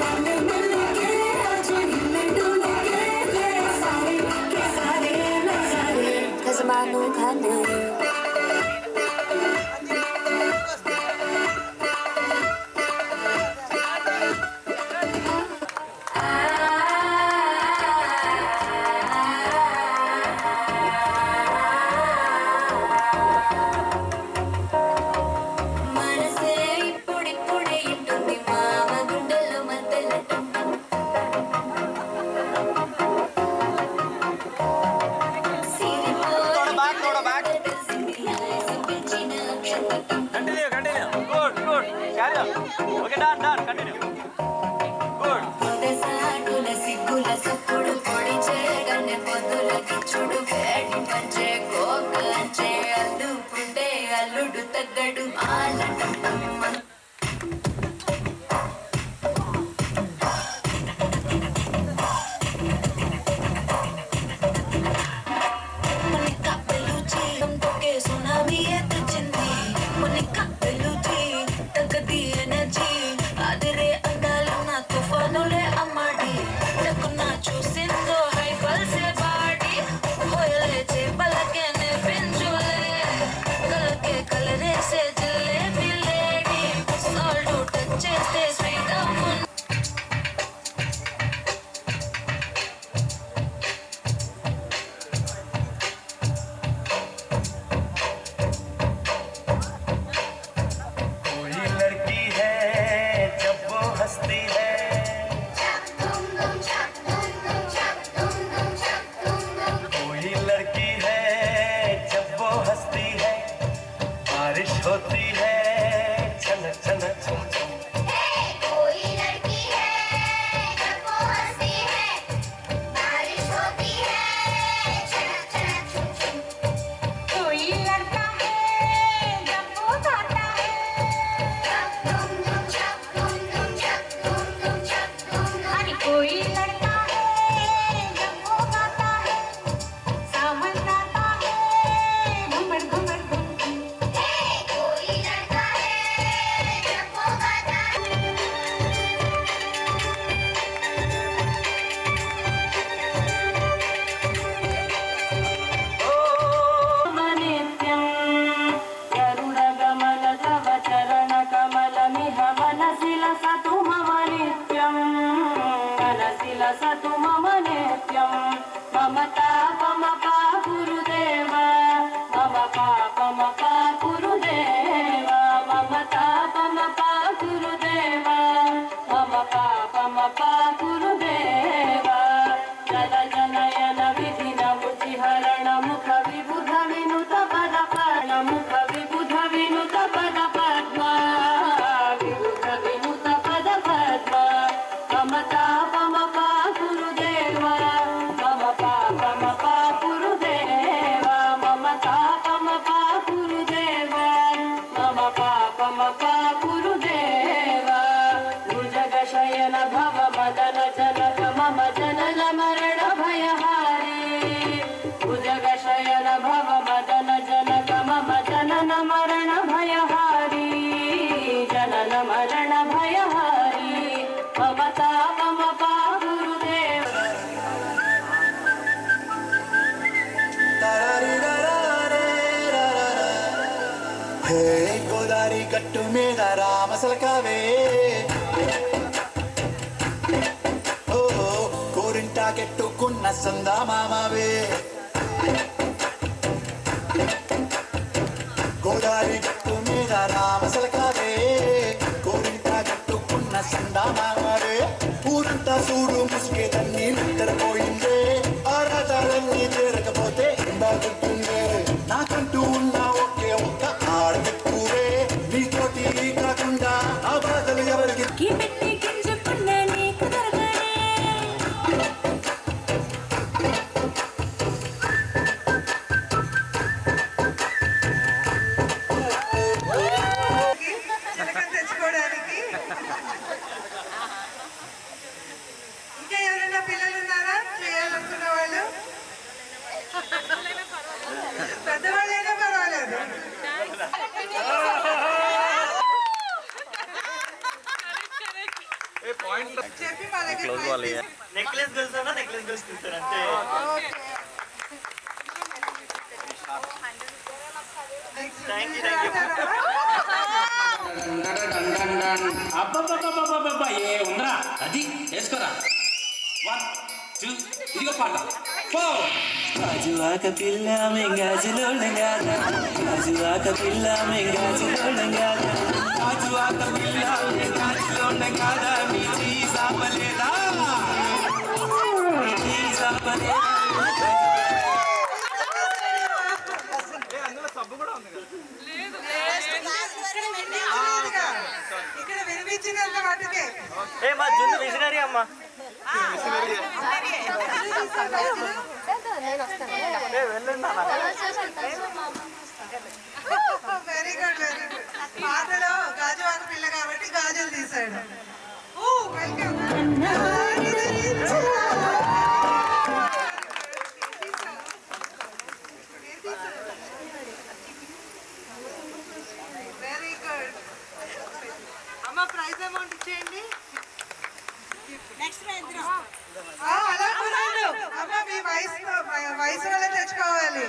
పసుపుడు పొడి చేయగానే పొద్దులకి చూడు వేడి పంచే కోక అంచే అల్లుకుంటే అల్లుడు తగ్గడు ఆలటం గోదారి గట్టు మీద రామసలకావే ఓ కోరింటా కెట్టుకున్న సందా మామవే గోదారి గట్టు మీద రామసలకావే కోరింటా కెట్టుకున్న సందా మామవే ఊరంతా చూడు ముసుగే తన్ని నిద్రపోయిందే ఆరాటాలన్నీ చేరకపోతే బాగుంటుందే నాకంటూ ఉన్న ఒకే ఒక్క ఆడపెట్టువే నీతోటి కాకుండా ఆ బాధలు ఎవరికి పెట్టి గింజకున్నా నీకు దొరకనే చిలకలు తెచ్చుకోవడానికి ఇంకా ఎవరైనా పిల్లలు ఉన్నారా చేయాలనుకున్న వాళ్ళు? పెద్దవాళ్ళైనా పర్వాలేదు. చెప్పి మా దగ్గర నెక్లెస్ గెలుస్తారా నెక్లెస్ గెలుస్తారు అంటే థ్యాంక్ యూ అబ్బబ్బబ్బబ్బబ్బబ్బ ఏ ఉందరా అది వేసుకోరా 1 2 ఇదిగో పాట 4 గాజువాక పిల్ల మెంగాజులోళ్ళంగాదా గాజువాక పిల్ల మెంగాజులోళ్ళంగాదా గాజువాక పిల్ల గాజులోళ్ళంగాదా మీ సాపలేదా మీ సాపలేదా అందులో సబ్బు కూడా ఉంది కదా. ఇక్కడ వినిపించినంత మటుకే ఏ మా జున్ను విజనరీ అమ్మ అమ్మా. Very good very good. పాటలో గాజువాక పిల్ల కాబట్టి గాజులు తీసాడు. వెల్కమ్. Very good. అమ్మ ప్రైజ్ అమౌంట్ ఇచ్చేయండి. అలా కుదరదు అమ్మ, మీ వయసు వల్ల తెచ్చుకోవాలి.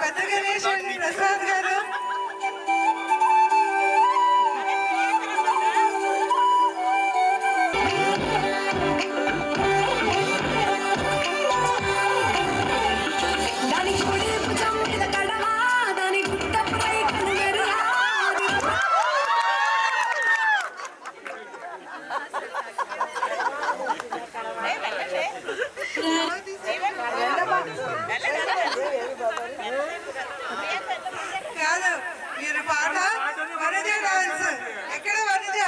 పెద్ద గణేష్ అండి, ప్రసాద్ గారు. కాదు, మీరు పాట వనజ డాన్స్. ఎక్కడ వనజ?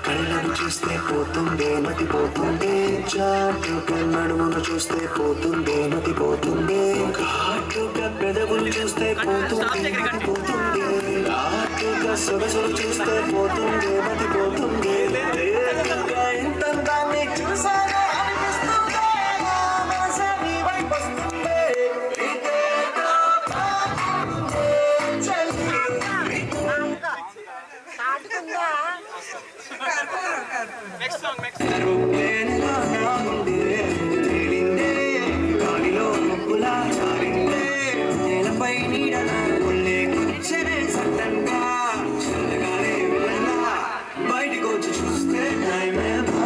కళ్ళను చూస్తే పోతుందే మతి పోతుందే, చాటుగా నడుమును చూస్తే పోతుందే మతి పోతుందే, ఘాటుగా పెదవులు చూస్తే పోతుందే మతి పోతుందే, ఘాటుగా సొగసులు చూస్తే పోతుందే మతి పోతుందే, ఎంత దాన్ని చూసానో అనిపిస్తుందే, నా మనసు నీ వైపు వస్తుందే, ఇదేదో బాగుందే చలి. గాలిలో ముగ్గులా చాలిందే, నేలపై నీడలా కొల్లే కూర్చనే సట్టంగా, చల్లగాలే వెళ్ళగా బయటికి వచ్చి చూస్తే టైమేమో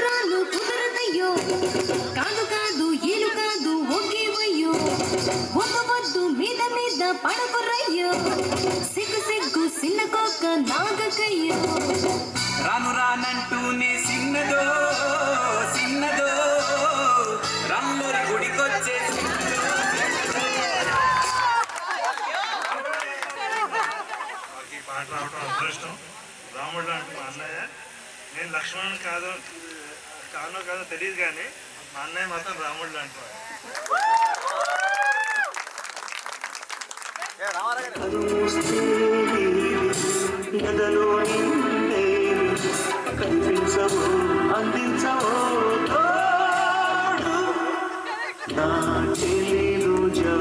రాను కుదరదయ్యో, కాదు కాదు ఏలు కాదు ఒకే వయ్యో. మాకు మీద మీద పడకురయ్యో సిగ్గు సిగ్గు సిన్నకోక నాగకయ్యో రాను రానంటూనే సిన్నదో సిన్నదో రంగుల గుడికొచ్చే ఈ పాట రావడం అదృష్టం. రాముడు అంటే మా అన్నయ్య. నేను లక్ష్మణుడు కాదో తెలియదు, కానీ మా అన్నయ్య మాత్రం రాముడు అంటున్నాడు. కనిపించవు అందించవో తోడు నా చెలిలో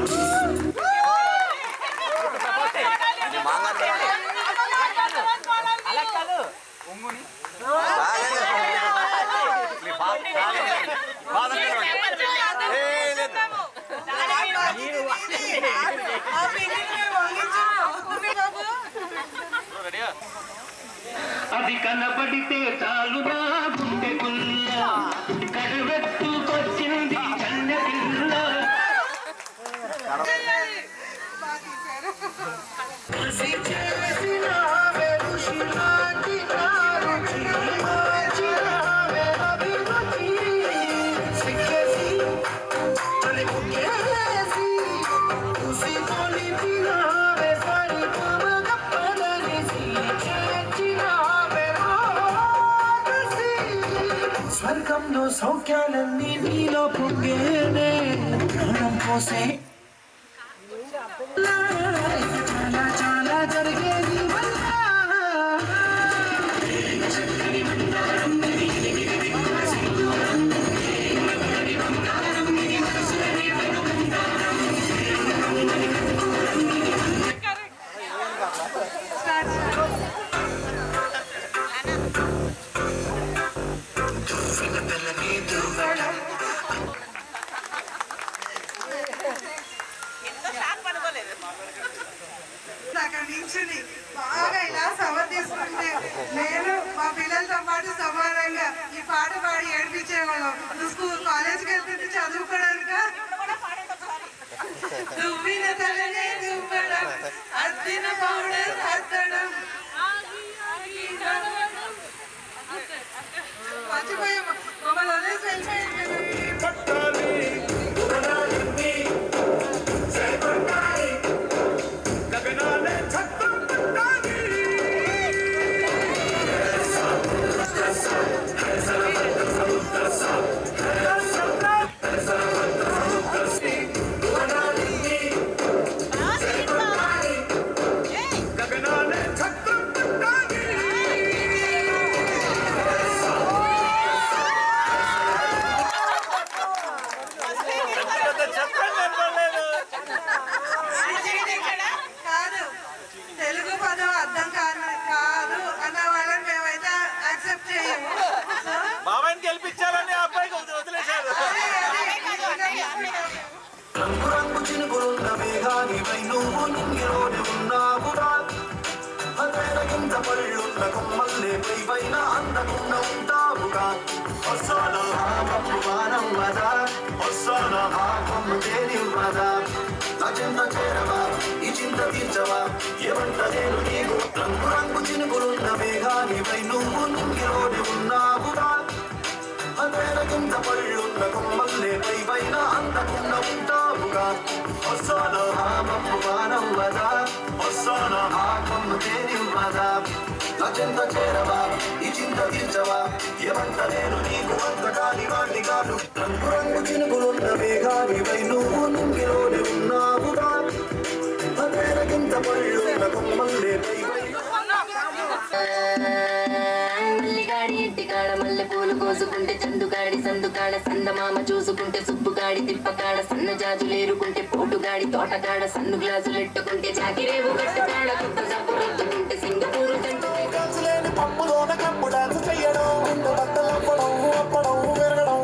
అది కనబడితే చాలు నా గుండె గుల్ల కడవెత్తుకొచ్చింది కన్నె పిల్ల. స్వర్గంలో సౌఖ్యాలన్నీ నీలో పొంగేనే ప్రాణం పోసే చాలా చాలా జరిగేది అక్కడ నిల్చుని బాగా ఇలా సవర్ తీసుకుంటే నేను మా పిల్లలతో పాటు సమానంగా ఈ పాట పాడి ఏడిపించేవాళ్ళం. స్కూల్ కాలేజ్కి వెళ్తుంది చదువుకోవడానిక. దువ్విన తలనే దువ్వడం, అద్దిన పౌడర్ అద్దడం, మర్చిపోయాము మమ్మల్ని వదిలేసి వెళ్ళిపోయింది. కాదు, తెలుగు పదం అర్థం కాదు అన్న వాళ్ళని మేమైతే యాక్సెప్ట్ చేయము. బాబాయ్ని గెలిపించాలని ఆ అబ్బాయికి వదిలేశారు. రంగు రంగు చినుకులున్న మేఘానివై నువ్వు నింగిలోనే ఉన్నావురా. అదేరగింత పళ్ళున్న కొమ్మల్లే పైపైన అందకుండా ఉంటావుగా. వస్తానా ఆపమ్ము వానం వదా, వస్తానా ఆపమ్ము తేనివ్వదా. నా చింత చేరవా, ఈ చింత తీర్చవా, ఏమంట నేను నీకు. రంగు రంగు చినుకులున్న మేఘానివై నువ్వు నింగిలోనే ఉన్నావురా. అదేరగింత పళ్ళున్న కొమ్మల్లే పైపైన అందకుండా ఉంటావుగా. వస్తానా ఆపమ్ము వానం వదా, వస్తానా ఆపమ్ము తేనివ్వదా. నా చింత చేరవా, ఈ చింత తీర్చవా, ఏమంట నేను నీకు. అంతకాని వాణ్ణి కాదు. రంగు రంగు చినుకులున్న మేఘానివై నువ్వు నింగిలోనే ఉన్నావుగా. అదేరగింత పళ్ళున్న కొమ్మల్లే పైపైన మల్లిగాడి ఇంటికాడ మల్లె పూలు కోసుకుంటే చందుగాడి సందుకాడ సందమామ చూసుకుంటే సుబ్బుగాడి తిప్పకాడ సన్న జాజులేరుకుంటే పోటుగాడి తోటగాడ సన్ను గ్లాసులు ఎట్టుకుంటే జాకిరేవు గట్టుకాడ కొత్త జబ్బు రుద్దుకుంటే సింగపూరు లేని పప్పులోన కప్పు డాన్స్ చెయ్యడం, గుండె బట్టలు అప్పడం అప్పడం విరగడం.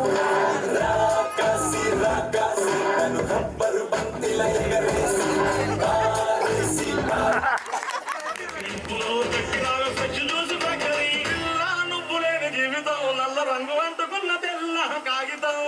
రాకాసి రాకాసి నన్ను రబ్బరు బంతిల ఎగరేసి కారేసి నువ్వు లేని జీవితం నల్ల రంగు అంటుకున్న తెల్ల కాగితం.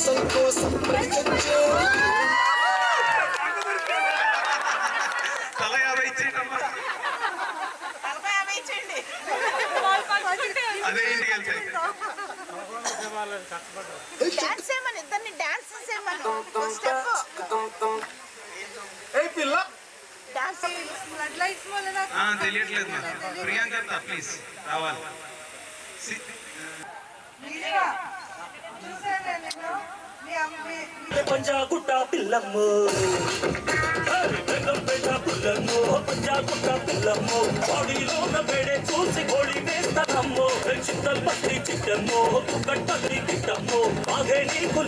గజల్ కోసం ప్రతిచే తల 50 ఇచ్చేటమ్మా. అదే ఇంటికి వెళ్తాయి. డాన్స్ చేయమని ఇద్దరిని డాన్స్ చేయమని డాన్స్ తెలియట్లేదు నాకు. ప్రియాంక ప్లీజ్ రావాలి. పంజాగుట్ట పిల్లమ్ము పుల్లమ్ము పంజాగుట్ట పిల్లమ్ము బాడీలోన వేడే చూసి గోళి వేస్తానమ్ము చిత్తల్ పత్రి చిట్టమ్ము కట్టల్లి గిట్టమ్ము బాగే నీకు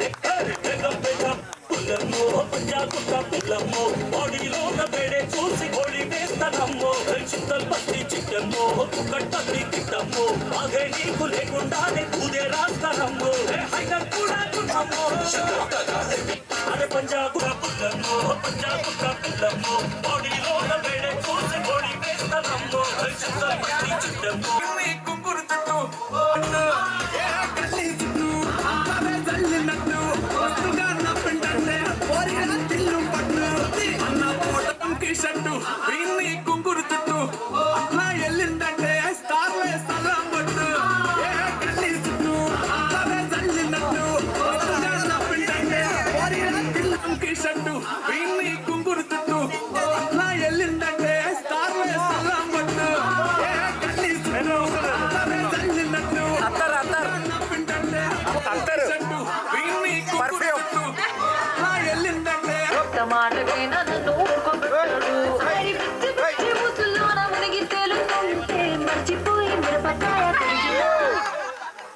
పుల్లమ్ము పంజాగుట్ట పిల్లమ్ము బాడీలోన వేడే చూసి గోళి వేస్తానమ్ము చిత్తల్ పత్రి చిట్టమ్ము కట్టల్లి గిట్టమ్ము బాగే నీకు లేకుండానే కూదే రాస్తానమ్ము హైదర్ కూడా అరే పంజాగుట్ట